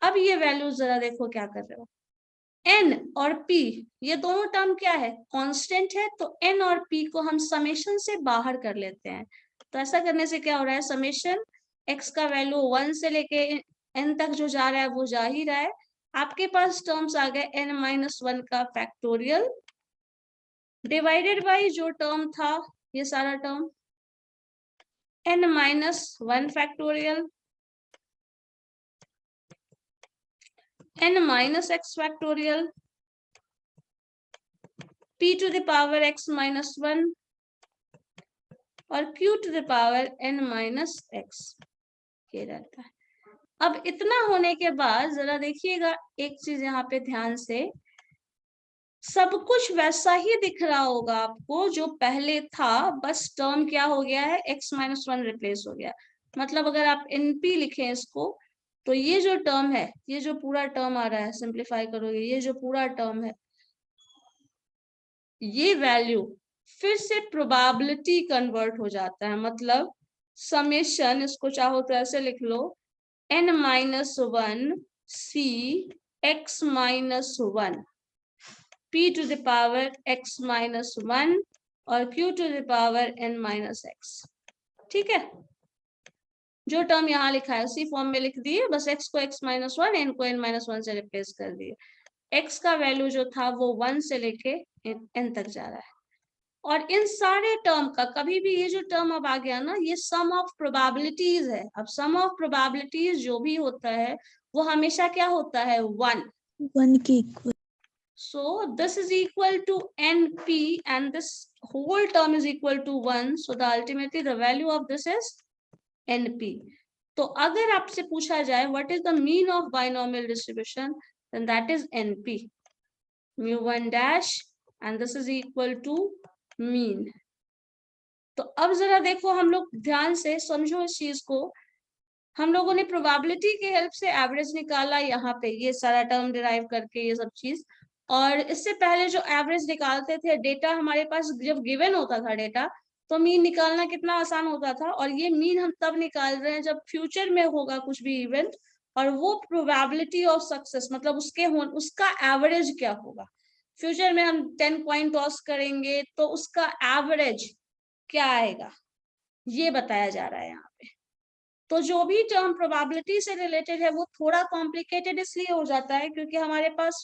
अब ये वैल्यू जरा देखो क्या कर रहे हो, n और p ये दोनों टर्म क्या है, कांस्टेंट है, तो n और p को हम समेशन से बाहर कर लेते हैं। तो ऐसा करने से क्या हो रहा है, समेशन x का वैल्यू 1 से लेके n तक जो जा रहा है वो जा ही रहा है। आपके पास टर्म्स आ गए n माइनस 1 का फैक्टोरियल डिवाइडेड बाई जो टर्म था ये सारा term n minus 1 factorial n minus x factorial p to the power x minus 1 और q to the power n minus x, ये रहता है। अब इतना होने के बाद जरा देखिएगा एक चीज यहाँ पे ध्यान से, सब कुछ वैसा ही दिख रहा होगा आपको जो पहले था, बस टर्म क्या हो गया है, x माइनस 1 रिप्लेस हो गया। मतलब अगर आप np लिखें इसको, तो ये जो टर्म है, ये जो पूरा टर्म आ रहा है, सिंप्लीफाई करोगे ये जो पूरा टर्म है, ये वैल्यू फिर से प्रोबेबिलिटी कन्वर्ट हो जाता है। मतलब समेशन, इसको चाहो तो ऐसे लिख लो, n minus 1 c x minus 1 p to the power x minus 1 और q to the power n minus x, ठीक है। जो टर्म यहाँ लिखा है उसी फॉर्म में लिख दिए, बस x को x माइनस 1 n को n माइनस 1 से रिप्लेस कर दिए। x का वैल्यू जो था वो 1 से लेके n तक जा रहा है, और इन सारे टर्म का कभी भी ये जो टर्म अब आ गया ना, ये सम ऑफ प्रोबेबिलिटीज है। अब सम ऑफ प्रोबेबिलिटीज जो भी होता है वो हमेशा क्या होता है, 1 के equal. So this is equal to np and this whole term is equal to 1. So the ultimately the value of this is np. तो अगर आपसे पूछा जाए what is the mean of binomial distribution, then that is np, mu1 dash, and this is equal to mean. तो अब जरा देखो, हम लोग ध्यान से समझो इस चीज को। हम लोगों ने प्रोबेबिलिटी की हेल्प से एवरेज निकाला, यहाँ पे ये सारा टर्म डिराइव करके ये सब चीज, और इससे पहले जो एवरेज निकालते थे, डेटा हमारे पास जब गिवन होता था डेटा, तो मीन निकालना कितना आसान होता था। और ये मीन हम तब निकाल रहे हैं जब फ्यूचर में होगा कुछ भी इवेंट, और वो प्रोबेबिलिटी ऑफ सक्सेस, मतलब उसका एवरेज क्या होगा। फ्यूचर में हम 10 कॉइन टॉस करेंगे तो उसका एवरेज क्या आएगा, ये बताया जा रहा है यहाँ पे। तो जो भी टर्म प्रोबेबिलिटी से रिलेटेड है वो थोड़ा कॉम्प्लिकेटेड इसलिए हो जाता है क्योंकि हमारे पास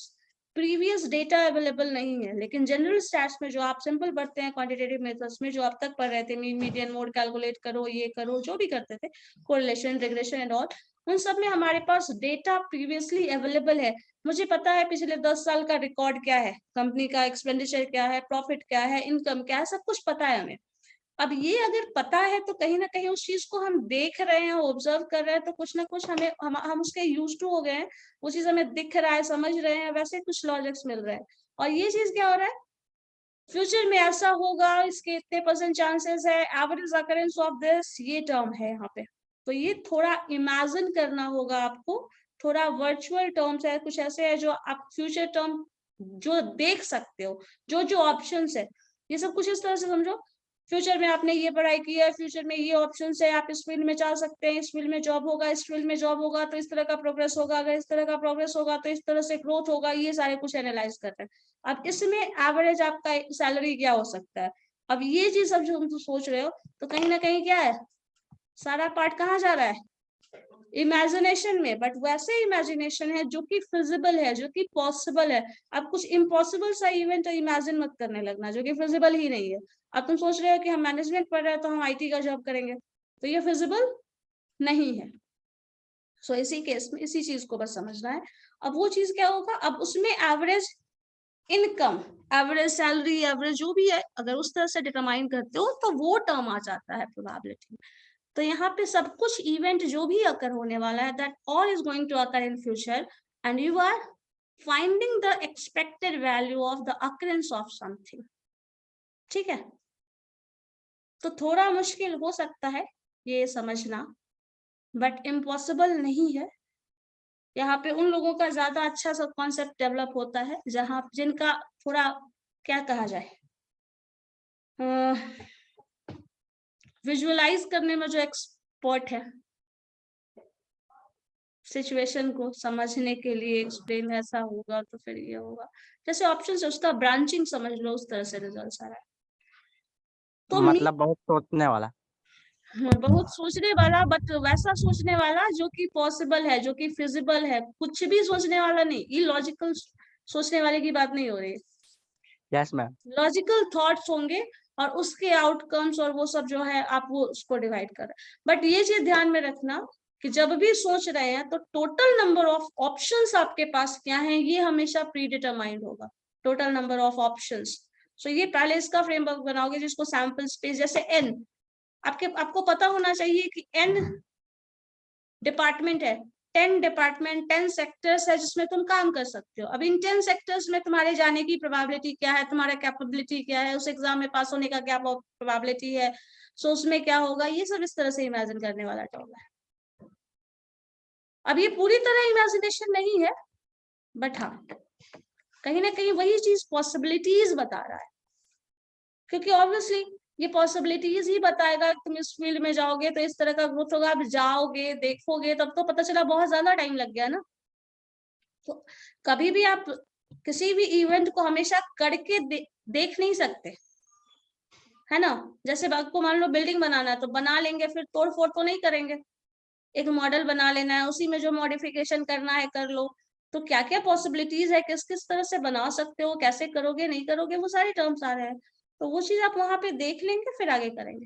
प्रीवियस डेटा अवेलेबल नहीं है। लेकिन जनरल स्टैट्स में जो आप सिंपल पढ़ते हैं क्वांटिटेटिव मेथड्स में, जो आप तक पढ़ रहे थे, मीडियन मोड कैलकुलेट करो, ये करो, जो भी करते थे, कोरिलेशन, रिग्रेशन एंड ऑल, उन सब में हमारे पास डेटा प्रीवियसली अवेलेबल है। मुझे पता है पिछले 10 साल का रिकॉर्ड क्या है, कंपनी का एक्सपेंडिचर क्या है, प्रॉफिट क्या है, इनकम क्या है, सब कुछ पता है हमें। अब ये अगर पता है तो कहीं ना कहीं उस चीज को हम देख रहे हैं, ऑब्जर्व कर रहे हैं, तो कुछ ना कुछ हमें हम उसके यूज टू हो गए हैं, वो चीज हमें दिख रहा है, समझ रहे हैं, वैसे कुछ लॉजिक्स मिल रहे हैं। और ये चीज क्या हो रहा है, फ्यूचर में ऐसा होगा, इसके इतने % चांसेस है, एवरेज अकरेंस ऑफ दिस, ये टर्म है यहाँ पे। तो ये थोड़ा इमेजिन करना होगा आपको, थोड़ा वर्चुअल टर्म्स है, कुछ ऐसे है जो आप फ्यूचर टर्म जो देख सकते हो, जो जो ऑप्शंस है, ये सब कुछ इस तरह से समझो। फ्यूचर में आपने ये पढ़ाई की है, फ्यूचर में ये ऑप्शंस है, आप इस फील्ड में जा सकते हैं, इस फील्ड में जॉब होगा, इस फील्ड में जॉब होगा तो इस तरह का प्रोग्रेस होगा, अगर इस तरह का प्रोग्रेस होगा तो इस तरह से ग्रोथ होगा, ये सारे कुछ एनालाइज करते हैं। अब इसमें एवरेज आपका सैलरी क्या हो सकता है, अब ये चीज सब जो तुम सोच रहे हो, तो कहीं ना कहीं क्या है, सारा पार्ट कहाँ जा रहा है, इमेजिनेशन में। बट वैसे इमेजिनेशन है जो कि फिजिबल है, जो कि पॉसिबल है। अब कुछ इम्पॉसिबल सा इवेंट इमेजिन मत करने लगना जो कि फिजिबल ही नहीं है। अब तुम सोच रहे हो कि हम मैनेजमेंट पढ़ रहे हैं तो हम IT का जॉब करेंगे, तो ये फिजिबल नहीं है। सो इसी केस में इसी चीज को बस समझना है। अब वो चीज क्या होगा, अब उसमें average income, average salary, average जो भी है, अगर उस तरह से डिटरमाइन करते हो तो वो टर्म आ जाता है प्रोबेबिलिटी। तो यहाँ पे सब कुछ इवेंट जो भी अकर होने वाला है, that all is going to occur in future and you are finding the expected value of the occurrence of something. ठीक है, तो थोड़ा मुश्किल हो सकता है ये समझना, बट इम्पॉसिबल नहीं है। यहाँ पे उन लोगों का ज्यादा अच्छा सा कॉन्सेप्ट डेवलप होता है जहाँ जिनका थोड़ा क्या कहा जाए, विजुअलाइज करने में जो एक्सपर्ट है, सिचुएशन को समझने के लिए एक्सप्लेन ऐसा होगा तो फिर ये होगा, जैसे ऑप्शन है उसका ब्रांचिंग समझ लो, उस तरह से रिजल्ट आ रहा है। तो मतलब बहुत सोचने वाला। बहुत सोचने वाला, बट वैसा सोचने वाला जो कि पॉसिबल है, जो कि फिजिबल है, कुछ भी सोचने वाला नहीं, इलॉजिकल सोचने वाले की बात नहीं हो रही। Yes ma'am. लॉजिकल थॉट्स होंगे और उसके आउटकम्स और वो सब जो है आप वो उसको डिवाइड कर रहे हैं। बट ये चीज ध्यान में रखना कि जब भी सोच रहे हैं तो टोटल नंबर ऑफ ऑप्शंस आपके पास क्या है, ये हमेशा प्री डिटरमाइंड होगा, टोटल नंबर ऑफ ऑप्शंस। सो ये पहले इसका फ्रेमवर्क बनाओगे जिसको सैंपल स्पेस, जैसे n, आपको पता होना चाहिए कि n डिपार्टमेंट है, 10 डिपार्टमेंट, 10 सेक्टर्स है जिसमें तुम काम कर सकते हो। अब इन 10 सेक्टर्स में तुम्हारे जाने की प्रोबेबिलिटी क्या है, तुम्हारा कैपेबिलिटी क्या है, उस एग्जाम में पास होने का क्या प्रोबेबिलिटी है, सो उसमें क्या होगा, ये सब इस तरह से इमेजिन करने वाला टॉपिक है। अब ये पूरी तरह इमेजिनेशन नहीं है, बट हाँ कहीं ना कहीं वही चीज पॉसिबिलिटीज बता रहा है, क्योंकि ऑब्वियसली ये पॉसिबिलिटीज ही बताएगा कि तुम इस फील्ड में जाओगे तो इस तरह का ग्रोथ होगा। आप जाओगे, देखोगे, तब तो पता चला बहुत ज्यादा टाइम लग गया ना। तो कभी भी आप किसी भी इवेंट को हमेशा करके देख नहीं सकते, है ना। जैसे आपको मान लो बिल्डिंग बनाना है तो बना लेंगे, फिर तोड़ फोड़ तो नहीं करेंगे। एक मॉडल बना लेना है, उसी में जो मॉडिफिकेशन करना है कर लो। तो क्या क्या पॉसिबिलिटीज है, किस किस तरह से बना सकते हो, कैसे करोगे, नहीं करोगे, वो सारे टर्म्स आ रहे हैं। तो वो चीज आप वहां पे देख लेंगे, फिर आगे करेंगे।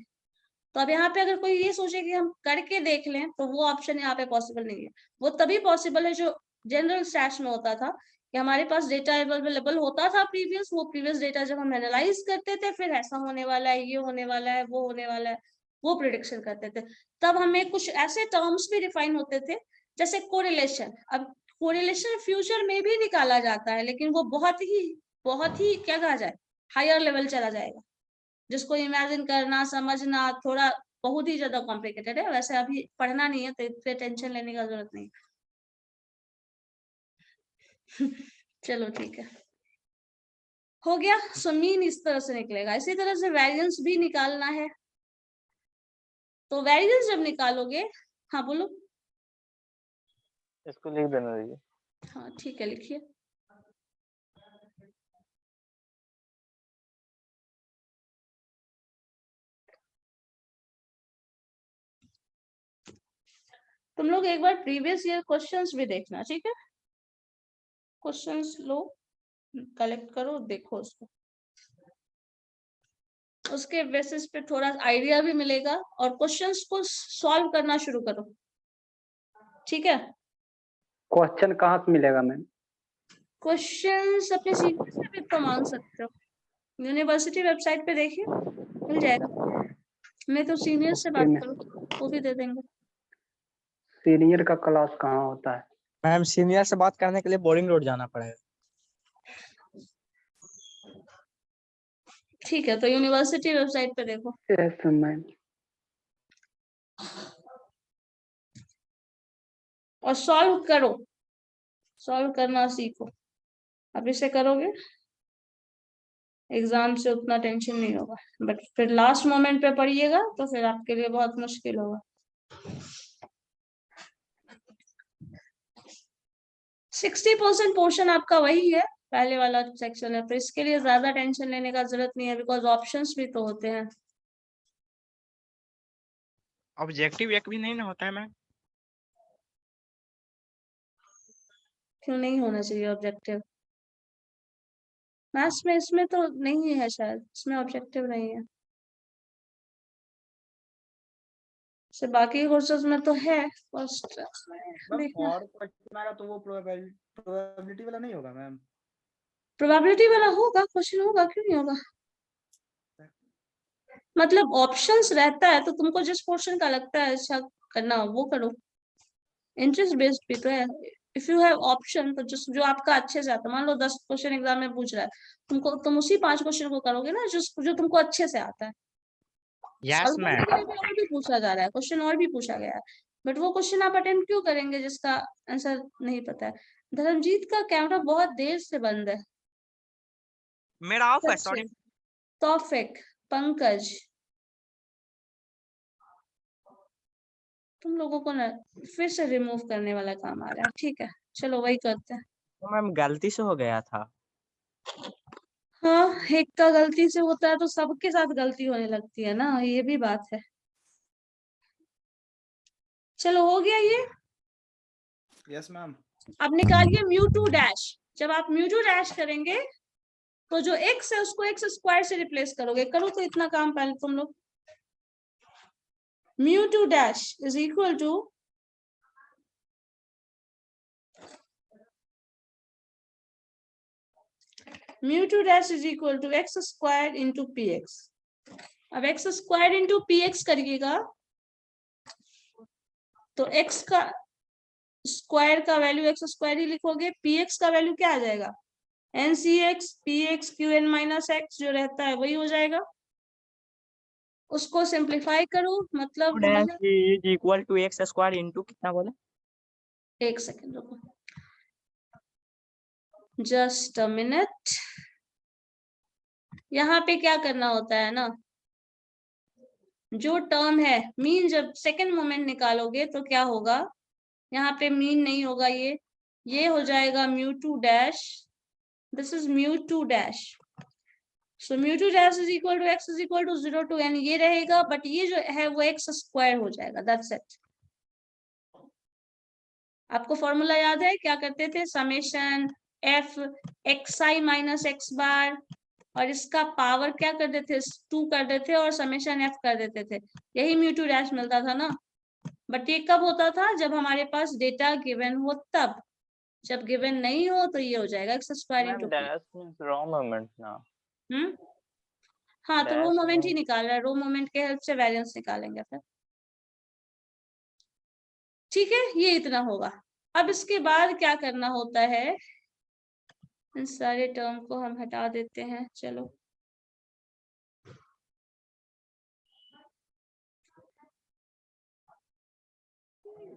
तो अब यहाँ पे अगर कोई ये सोचे कि हम करके देख लें, तो वो ऑप्शन यहाँ पे पॉसिबल नहीं है। वो तभी पॉसिबल है जो जनरल स्टैट्स में होता था कि हमारे पास डेटा अवेलेबल होता था प्रीवियस, वो प्रीवियस डेटा जब हम एनालाइज करते थे, फिर ऐसा होने वाला है, ये होने वाला है, वो होने वाला है, वो प्रिडिक्शन करते थे। तब हमें कुछ ऐसे टर्म्स भी डिफाइन होते थे जैसे कोरिलेशन। अब कोरिलेशन फ्यूचर में भी निकाला जाता है, लेकिन वो बहुत ही क्या कहा जाए, हायर लेवल चला जाएगा, जिसको इमेजिन करना, समझना थोड़ा बहुत ही ज्यादा कॉम्प्लिकेटेड है। वैसे अभी पढ़ना नहीं है तो इतने टेंशन लेने का जरूरत नहीं। चलो ठीक है, हो गया। सो मीन इस तरह से निकलेगा। इसी तरह से वेरिएंस भी निकालना है, तो वेरिएंस जब निकालोगे, हाँ बोलो। इसको लिख देना दीजिए। हाँ ठीक है, लिखिए। तुम लोग एक बार प्रीवियस ईयर क्वेश्चंस भी देखना, ठीक है? क्वेश्चंस लो, कलेक्ट करो, देखो उसको, उसके बेसिस पे थोड़ा आइडिया भी मिलेगा और क्वेश्चंस को सॉल्व करना शुरू करो, ठीक है? क्वेश्चन कहाँ से मिलेगा मैम? क्वेश्चंस अपने सीनियर से भी तो मांग सकते हो, यूनिवर्सिटी वेबसाइट पे देखिए, मिल जाएगा। मैं तो सीनियर से बात करूँ, वो भी दे देंगे। सीनियर का क्लास कहाँ होता है? मैम सीनियर से बात करने के लिए बोरिंग रोड जाना पड़ेगा। ठीक है, तो यूनिवर्सिटी वेबसाइट पे देखो। Yes ma'am. और सॉल्व करो, सॉल्व करना सीखो। अब इसे करोगे, एग्जाम से उतना टेंशन नहीं होगा, बट फिर लास्ट मोमेंट पे पढ़िएगा तो फिर आपके लिए बहुत मुश्किल होगा। 60% पोर्शन आपका वही है, पहले वाला सेक्शन है, तो इसके लिए ज्यादा टेंशन लेने का जरूरत नहीं है, बिकॉज ऑप्शंस भी तो होते हैं। ऑब्जेक्टिव एक भी नहीं ना होता है मैम? क्यों नहीं होना चाहिए ऑब्जेक्टिव? मैथ्स में इसमें तो नहीं है, शायद इसमें ऑब्जेक्टिव नहीं है, से बाकी कोर्सेज में तो है। फर्स्ट देखना, और क्वेश्चन तो वो प्रोबेबिलिटी वाला नहीं होगा मैम? प्रोबेबिलिटी वाला होगा, क्वेश्चन होगा, क्यों नहीं होगा? मतलब ऑप्शंस रहता है, तो तुमको जिस पोर्शन का लगता है अच्छा करना वो करो, इंटरेस्ट बेस्ड भी तो है। इफ यू हैव ऑप्शन, तो जो आपका अच्छे से आता है, मान लो 10 क्वेश्चन एग्जाम में पूछ रहा है, तुम उसी 5 क्वेश्चन को करोगे ना जो तुमको अच्छे से आता है। यस सॉल्व करने मैम। के लिए भी और भी पूछा जा रहा है, क्वेश्चन और भी पूछा गया है, बट वो क्वेश्चन आप अटेम्प्ट क्यों करेंगे जिसका आंसर नहीं पता है? धर्मजीत का कैमरा बहुत देर से बंद है। मेरा ऑफ है, सॉरी। तौफिक, पंकज, तुम लोगों को ना फिर से रिमूव करने वाला काम आ रहा है, ठीक है? चलो वही करते हैं। तो मैम गलती से हो गया था। हाँ, एक का गलती से होता है तो सबके साथ गलती होने लगती है ना, ये भी बात है। चलो हो गया ये। Yes ma'am. अब निकालिए म्यू टू डैश। जब आप म्यू टू डैश करेंगे तो जो x है उसको x स्क्वायर से रिप्लेस करोगे। करो तो इतना काम पहले तुम लोग। Mu two dash is equal to mu two dash is equal to x square into p x. अब x square into p x करिएगा तो x का स्क्वायर का वैल्यू एक्स स्क्वायर ही लिखोगे, पी एक्स का वैल्यू क्या आ जाएगा? N c x p x q n minus x जो रहता है वही हो जाएगा। उसको सिंप्लीफाई करो, मतलब is equal to x square into कितना बोले? एक सेकेंड रुको, जस्ट अ मिनट। यहाँ पे क्या करना होता है ना, जो टर्म है मीन, जब सेकेंड मोमेंट निकालोगे तो क्या होगा, यहाँ पे मीन नहीं होगा, ये हो जाएगा mu two dash, this is mu two dash. So mu two dash is equal to x is equal to 0 to n, ये रहेगा, बट ये जो है वो एक्स स्क्वायर हो जाएगा, दैट्स इट। आपको फॉर्मूला याद है, क्या करते थे? Summation f xi minus x बार, और इसका पावर क्या कर देते थे? 2 कर देते और समेशन f कर देते थे, यही म्यू टू डैश मिलता था ना। बट ये कब होता था? जब हमारे पास डेटा गिवन हो तब, जब गिवन नहीं हो तो ये हो जाएगा x square ma'am into. Dash means raw moment ना। हाँ, तो रो Dash मोमेंट ही means- निकाल रहा है, रो मोमेंट के हेल्प से वैरियंस निकालेंगे फिर, ठीक है? ये इतना होगा। अब इसके बाद क्या करना होता है, इन सारे टर्म को हम हटा देते हैं। चलो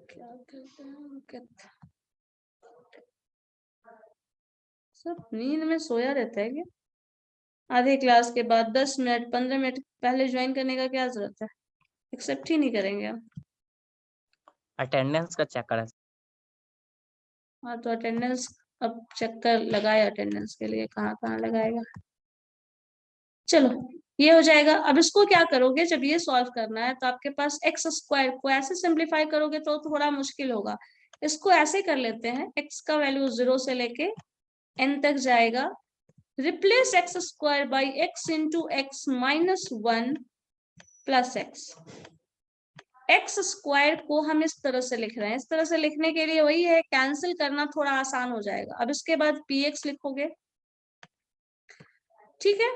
क्या करते हैं, सब नींद में सोया रहता है क्या? आधे क्लास के बाद 10 मिनट 15 मिनट पहले ज्वाइन करने का क्या जरूरत है? एक्सेप्ट ही नहीं करेंगे हम। अटेंडेंस का चेक करें। हाँ, तो अटेंडेंस अब चक्कर लगाए, अटेंडेंस के लिए कहाँ कहाँ लगाएगा। चलो ये हो जाएगा। अब इसको क्या करोगे, जब ये सॉल्व करना है तो आपके पास एक्स स्क्वायर को ऐसे सिंप्लीफाई करोगे तो थोड़ा मुश्किल होगा। इसको ऐसे कर लेते हैं, एक्स का वैल्यू 0 से लेके n तक जाएगा। Replace x square by x into x minus 1 plus x. X square को हम इस तरह से लिख रहे हैं, इस तरह से लिखने के लिए वही है, कैंसिल करना थोड़ा आसान हो जाएगा। अब इसके बाद px लिखोगे, ठीक है।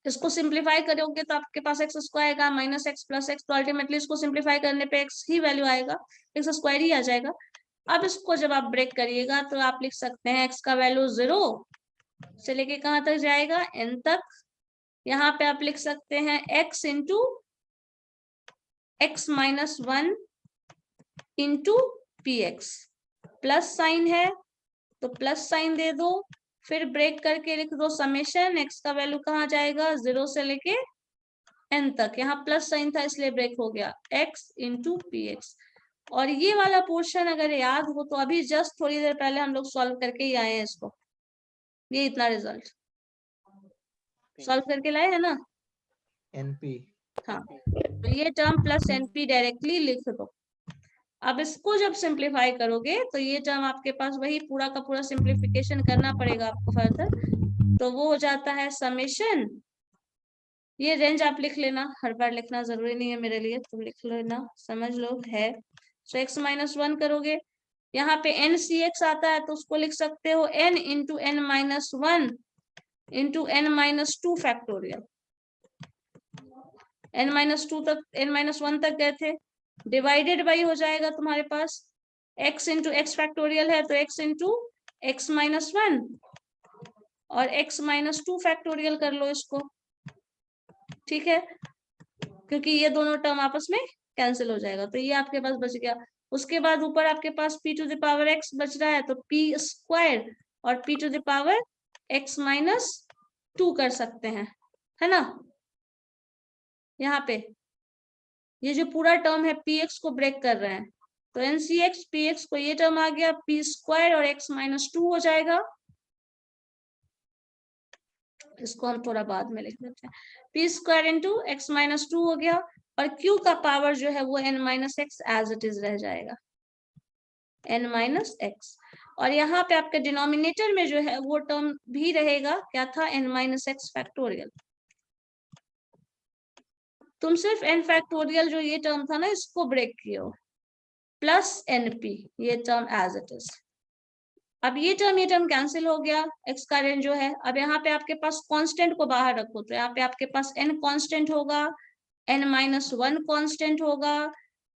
इसको सिंप्लीफाई करोगे तो आपके पास एक्स स्क्वायर का माइनस एक्स प्लस एक्स, तो अल्टीमेटली इसको सिंप्लीफाई करने पे एक्स ही वैल्यू आएगा, एक्स स्क्वायर ही आ जाएगा। अब इसको जब आप ब्रेक करिएगा तो आप लिख सकते हैं एक्स का वैल्यू 0 से लेके कहां तक जाएगा, n तक। यहाँ पे आप लिख सकते हैं x into x minus 1 into p x, plus sign है तो प्लस साइन दे दो, फिर ब्रेक करके लिख दो समेशन, एक्स का वैल्यू कहाँ जाएगा, 0 से लेके n तक। यहाँ प्लस साइन था इसलिए ब्रेक हो गया, x इंटू पी एक्स। और ये वाला पोर्शन अगर याद हो तो अभी जस्ट थोड़ी देर पहले हम लोग सॉल्व करके ही आए हैं इसको, ये इतना रिजल्ट सॉल्व करके लाए हैं ना, एनपी। हाँ। तो ये टर्म प्लस एनपी डायरेक्टली लिख दो। अब इसको जब सिंप्लीफाई करोगे तो ये टर्म आपके पास वही पूरा का पूरा सिंप्लीफिकेशन करना पड़ेगा आपको फर्दर, तो वो हो जाता है समेशन। ये रेंज आप लिख लेना, हर बार लिखना जरूरी नहीं है मेरे लिए, तुम लिख लेना, समझ लो है। सो एक्स माइनस 1 करोगे, यहाँ पे एन सी एक्स आता है तो उसको लिख सकते हो n into n minus 1 into n minus 2 factorial. n minus 2 तक, n माइनस 1 तक गए थे, डिवाइडेड बाई हो जाएगा तुम्हारे पास x इंटू एक्स फैक्टोरियल है तो x इंटू एक्स माइनस 1 और x माइनस 2 फैक्टोरियल कर लो इसको, ठीक है, क्योंकि ये दोनों टर्म आपस में कैंसिल हो जाएगा, तो ये आपके पास बच गया। उसके बाद ऊपर आपके पास p to the power x बच रहा है तो p स्क्वायर और p to the power x minus 2 कर सकते हैं, है ना। यहाँ पे ये जो पूरा टर्म है px को ब्रेक कर रहे हैं तो ncx px को ये टर्म आ गया, p स्क्वायर और x माइनस 2 हो जाएगा। इसको हम थोड़ा बाद में लिख देते हैं, p square into x minus 2 हो गया, और q का पावर जो है वो n minus x as it is रह जाएगा, n माइनस एक्स। और यहाँ पे आपके डिनोमिनेटर में जो है वो टर्म भी रहेगा, क्या था, n माइनस एक्स फैक्टोरियल। तुम सिर्फ n फैक्टोरियल जो ये टर्म था ना इसको ब्रेक किए हो, प्लस np ये टर्म एज इट इज। अब ये टर्म कैंसिल हो गया, x का रेंज जो है। अब यहाँ पे आपके पास कांस्टेंट को बाहर रखो तो यहाँ पे आपके पास n कांस्टेंट होगा, n माइनस 1 कांस्टेंट होगा,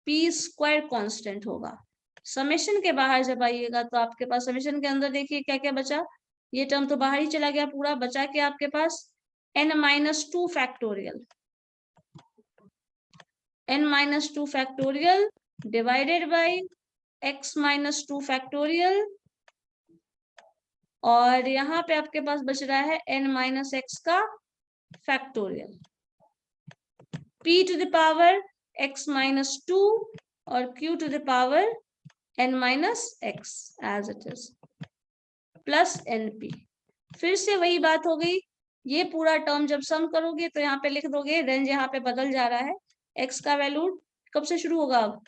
p स्क्वायर कांस्टेंट होगा। समेशन के बाहर जब आइएगा तो आपके पास समेशन के अंदर देखिए क्या क्या बचा, ये टर्म तो बाहर ही चला गया पूरा, बचा के आपके पास n minus 2 factorial, n minus 2 factorial divided by x minus 2 factorial, और यहाँ पे आपके पास बच रहा है n माइनस एक्स का factorial, p to the power x minus 2 और q to the power n minus x as it is, plus np। फिर से वही बात हो गई, ये पूरा टर्म जब सम करोगे तो यहाँ पे लिख दोगे, रेंज यहाँ पे बदल जा रहा है, x का वैल्यू कब से शुरू होगा, अब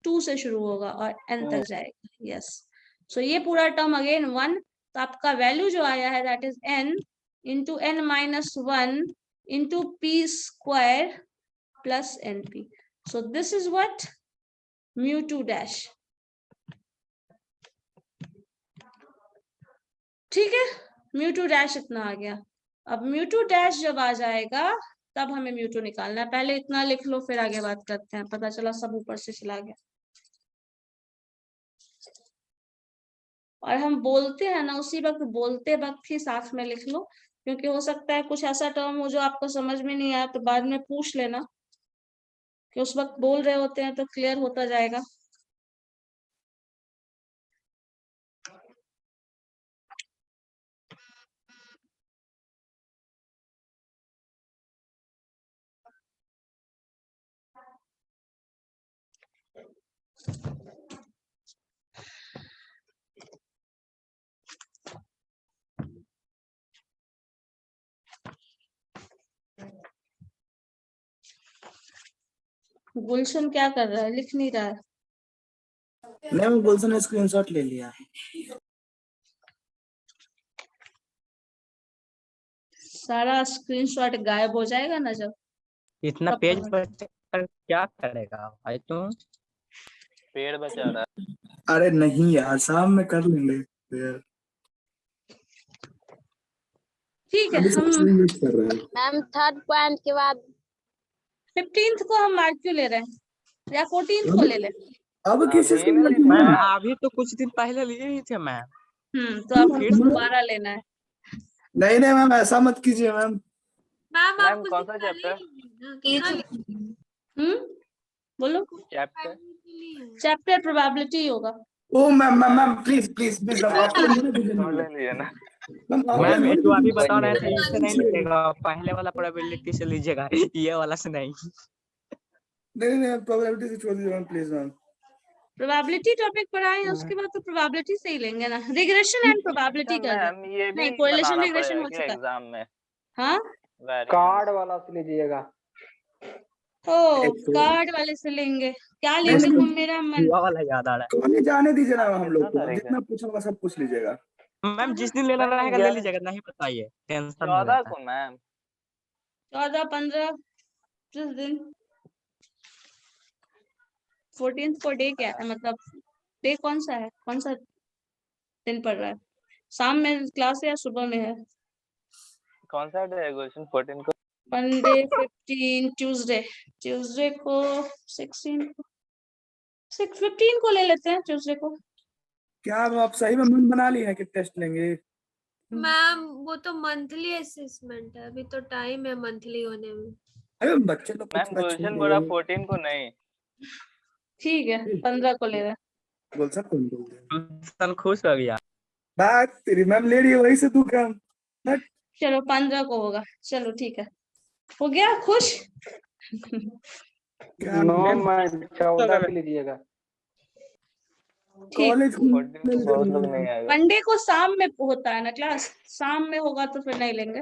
2 से शुरू होगा और n तक जाएगा, यस। सो ये पूरा टर्म अगेन 1, तो आपका वैल्यू जो आया है that is n into n minus 1 into p square plus np। So this is what mu2 dash, ठीक है, mu2 डैश इतना आ गया। अब mu2 डैश जब आ जाएगा तब हमें mu2 निकालना है, पहले इतना लिख लो फिर आगे बात करते हैं, पता चला सब ऊपर से चला गया। और हम बोलते हैं ना उसी वक्त, बोलते वक्त ही साथ में लिख लो, क्योंकि हो सकता है कुछ ऐसा टर्म हो जो आपको समझ में नहीं आया तो बाद में पूछ लेना, कि उस वक्त बोल रहे होते हैं तो क्लियर होता जाएगा। गुलशन क्या कर रहा है, लिख नहीं रहा है। मैम गुलशन ने स्क्रीनशॉट ले लिया है। सारा स्क्रीनशॉट गायब हो जाएगा ना जब। इतना तब पेज पता- बच कर क्या करेगा भाई तुम? पेड़ बचा रहा है। अरे नहीं यार, शाम में कर लेंगे यार। ठीक है, अभी सब हम वेट कर रहा है। मैम थर्ड पॉइंट के बाद 15th को हम मार्क क्यों ले रहे हैं, या 14th को ले ले। अब किस चीज अभी को ना लेके मैम मैम? अभी तो कुछ दिन पहले लिए ही थे मैम। तो अब हमको दोबारा लेना है। नहीं नहीं मैम, ऐसा मत कीजिए मैम। मैम मैम आप कुछ कौन सा दिन पहले चैप्टर? ही हाँ, बोलो। चैप्टर चैप्टर प्रोबेबिलिटी होगा। Oh ma'am ma'am ma'am please please please ma'am, आपको होने दीजिए ले मैम। लिए ना। मैम आपको मैम ये होने जो अभी दीजिए। बता रहे थे नहीं, इससे नहीं लीजिएगा, पहले वाला प्रोबेबिलिटी से लीजिएगा, ये वाला से नहीं। नहीं नहीं प्रोबेबिलिटी से छोड़ दीजिए ma'am please ma'am. Probability topic पढ़ाएं, उसके बाद तो प्रोबेबिलिटी से ही लेंगे ना। रिग्रेशन एंड प्रोबेबिलिटी कर दे। मैम ये भी नहीं, कोरिलेशन बनाना रिग्रेशन पड़ेगा हो क्या चुका है। एग्जाम में? हाँ, वेरिएंस। कार्ड वाला से लीजिएगा। ओ एक तो- कार्ड वाले से लेंगे, क्या नहीं, लेंगे नहीं, तुम, मेरा मन। हुआ वाला याद आ रहा कॉलेज जाने दीजिए ना हम लोग कितना को, तारीख है? जितना पूछा होगा सब पूछ लीजिएगा। है। मैम जिस दिन लेना मैम, रहेगा ले 11 लीजिएगा, नहीं बताइए, टेंशन हो 14 जाता है। को मैम। 14, 15 जिस दिन। 14th को डे क्या है, मतलब डे कौन सा है, कौन सा दिन पड़ रहा है? शाम में क्लास है या सुबह में है? कौन सा डे है क्वेश्चन 14 को? मंडे 15, ट्यूसडे को 16 को 15 को ले लेते हैं ट्यूसडे को। क्या अब आप सही में मन बना ली है कि टेस्ट लेंगे? मैम वो तो मंथली असेसमेंट है, अभी तो टाइम है मंथली होने में। अरे बच्चे लोग मैम क्वेश्चन बोला 14 को नहीं। ठीक है, 15 को ले रहे हैं। बोल सकते हैं। सन खुश हो गया। बात तेरी मैम ले रही है वही से तू काम। चलो 15 को होगा, चलो ठीक है, हो गया खुश। क्या नो मैम? मैम 14 से लीजिएगा। ठीक। कॉलेज 14 को बहुत लोग नहीं आएगा। मंडे को शाम में होता है ना क्लास, शाम में होगा तो फिर नहीं लेंगे,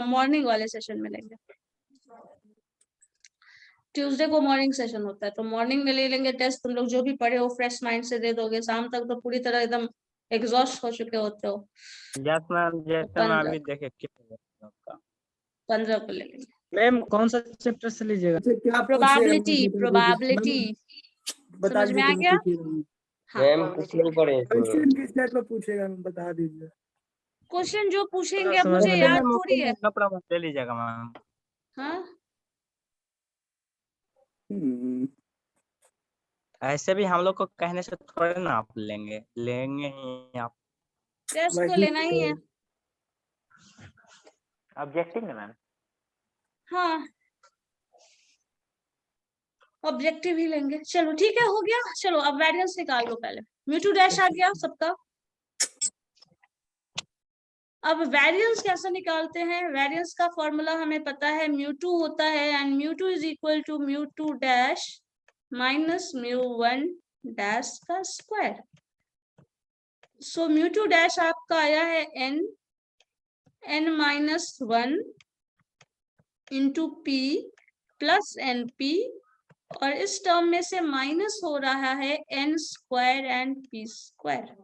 मॉर्निंग वाले सेशन में लेंगे। ट्यूसडे को मॉर्निंग सेशन होता है तो मॉर्निंग में ले लेंगे टेस्ट। तुम लोग जो भी पढ़े हो फ्रेश माइंड से दे दोगे, शाम तक तो पूरी तरह एकदम एग्जॉस्ट हो चुके होते हो। यस मैम, जैसे मैं अभी देखे क्या 15 को ले लेंगे। मैम कौन सा चैप्टर से लीजिएगा? क्या प्रोबेबिलिटी बता समझ में आ दीजिए। गया? हाँ, मैम कुछ नहीं पढ़े इसमें। क्वेश्चन किस टाइप का पूछेगा मैम बता दीजिए। क्वेश्चन जो पूछेंगे अब समझ मुझे में याद मैम, थोड़ी है। कपड़ा मत ले लीजिएगा मैम। हाँ, ऐसे भी हम लोग को कहने से थोड़े ना आप लेंगे ही आप। टेस्ट तो लेना ही है। ऑब्जेक्टिव है मैम। हाँ, ऑब्जेक्टिव ही लेंगे। चलो ठीक है, हो गया। चलो अब वेरिएंस निकाल लो पहले। म्यू2 डैश आ गया सबका। अब वेरिएंस कैसे निकालते हैं? वेरिएंस का फॉर्मूला हमें पता है, म्यू2 होता है एंड म्यू2 इज इक्वल टू म्यू2 डैश माइनस म्यू1 डैश का स्क्वायर। सो म्यू2 डैश आपका आया है n minus 1 into P plus N P, और इस टर्म में से माइनस हो रहा है n square and p square.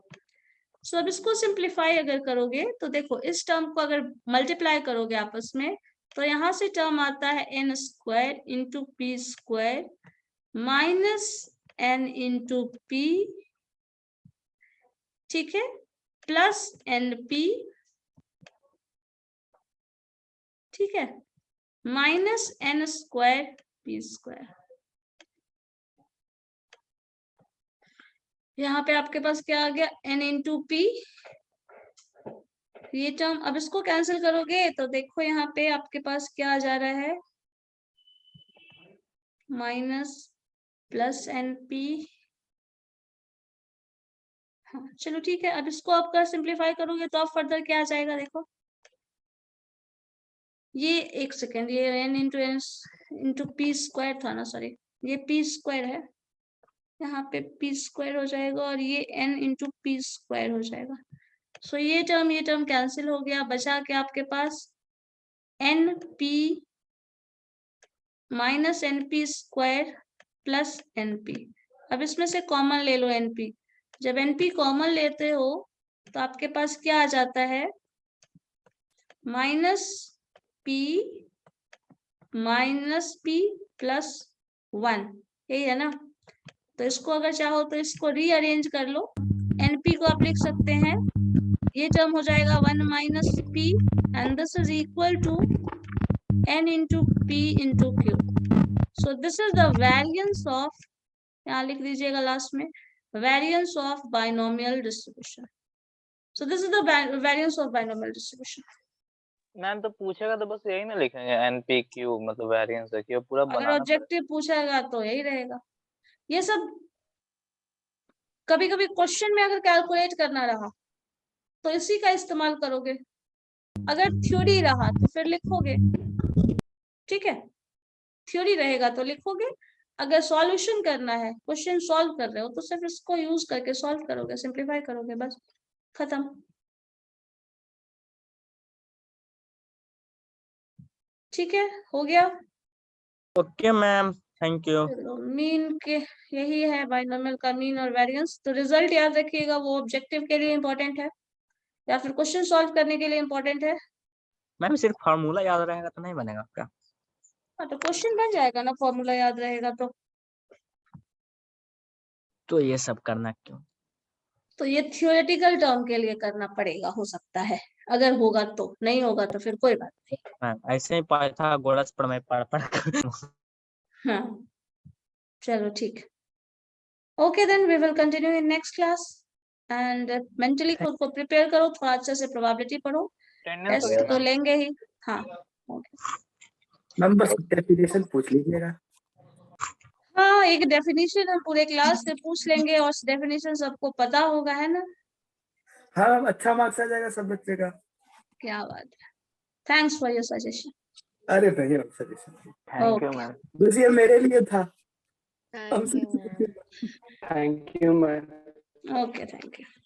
So अब इसको सिंप्लीफाई अगर करोगे तो देखो, इस टर्म को अगर मल्टीप्लाई करोगे आपस में तो यहाँ से टर्म आता है n square into p square minus n into P, ठीक है, प्लस एन पी, ठीक है, minus n square P square. यहाँ पे आपके पास क्या आ गया, n इंटू पी, ये टर्म। अब इसको कैंसिल करोगे तो देखो यहाँ पे आपके पास क्या आ जा रहा है, माइनस प्लस एन पी। हाँ चलो ठीक है, अब इसको आपका सिंप्लीफाई करोगे तो आप फर्दर क्या आ जाएगा, देखो ये एक सेकेंड, ये n इंटू पी स्क्वायर था ना, सॉरी ये पी स्क्वायर है, यहाँ पे पी स्क्वायर हो जाएगा और ये n इंटू पी स्क्वायर हो जाएगा। सो ये टर्म कैंसिल हो गया, बचा के आपके पास n p minus NP square plus NP। अब इसमें से कॉमन ले लो NP। जब NP कॉमन लेते हो तो आपके पास क्या आ जाता है, माइनस P प्लस 1, यही है ना। तो इसको अगर चाहो तो इसको रीअरेंज कर लो। NP को आप लिख सकते हैं, ये टर्म हो जाएगा 1 minus P and this is equal to N into P into Q। So this is the variance of, यहाँ लिख दीजिएगा लास्ट में, variance of binomial distribution. So this is the variance of binomial distribution. Ma'am तो पूछेगा तो बस यही ना लिखेंगे NPQ मतलब वेरिएंस है, कि पूरा अगर बनाना ऑब्जेक्टिव पूछेगा तो यही रहेगा। ये सब कभी कभी क्वेश्चन में अगर कैलकुलेट करना रहा तो इसी का इस्तेमाल करोगे, अगर थ्योरी रहा तो फिर लिखोगे, ठीक है। थ्योरी रहेगा तो लिखोगे, अगर सॉल्यूशन करना है, क्वेश्चन सॉल्व कर रहे हो तो सिर्फ इसको यूज करके सॉल्व करोगे, सिंप्लीफाई करोगे, बस खत्म। ठीक है, हो गया। Okay ma'am, thank you. चलो, मीन के यही है बाइनोमियल का मीन और वेरिएंस। तो रिजल्ट याद रखिएगा, वो ऑब्जेक्टिव के लिए इंपॉर्टेंट है या फिर क्वेश्चन सॉल्व करने के लिए इंपॉर्टेंट है। मैम सिर्फ फार्मूला याद रहेगा तो नहीं बनेगा क्या? हाँ, तो क्वेश्चन बन जाएगा ना, फॉर्मूला याद रहेगा तो ये सब करना क्यों? तो ये थियोरेटिकल टर्म के लिए करना पड़ेगा, हो सकता है, अगर होगा तो, नहीं होगा तो फिर कोई बात नहीं। मैम ऐसे ही पाइथागोरस पर मैं पढ़ हाँ, चलो ठीक। Okay then we will continue in next class and mentally खुद को प्रिपेयर करो, थोड़ा अच्छे से प्रोबेबिलिटी पढ़ो, अटेंडेंस टेस्ट तो लेंगे ही। हाँ ओके मैम बस डेफिनेशन पूछ लीजिएगा। हाँ, एक डेफिनेशन हम पूरे क्लास से पूछ लेंगे और डेफिनेशन सबको पता होगा, है ना। हाँ मैम, अच्छा मार्क्स आ जाएगा सब बच्चे का। क्या बात है, थैंक्स फॉर योर सजेशन। अरे नहीं ma'am, suggestion thank you ma'am. बस ये मेरे लिए था। Thank you ma'am. Thank you ma'am. Okay, thank you.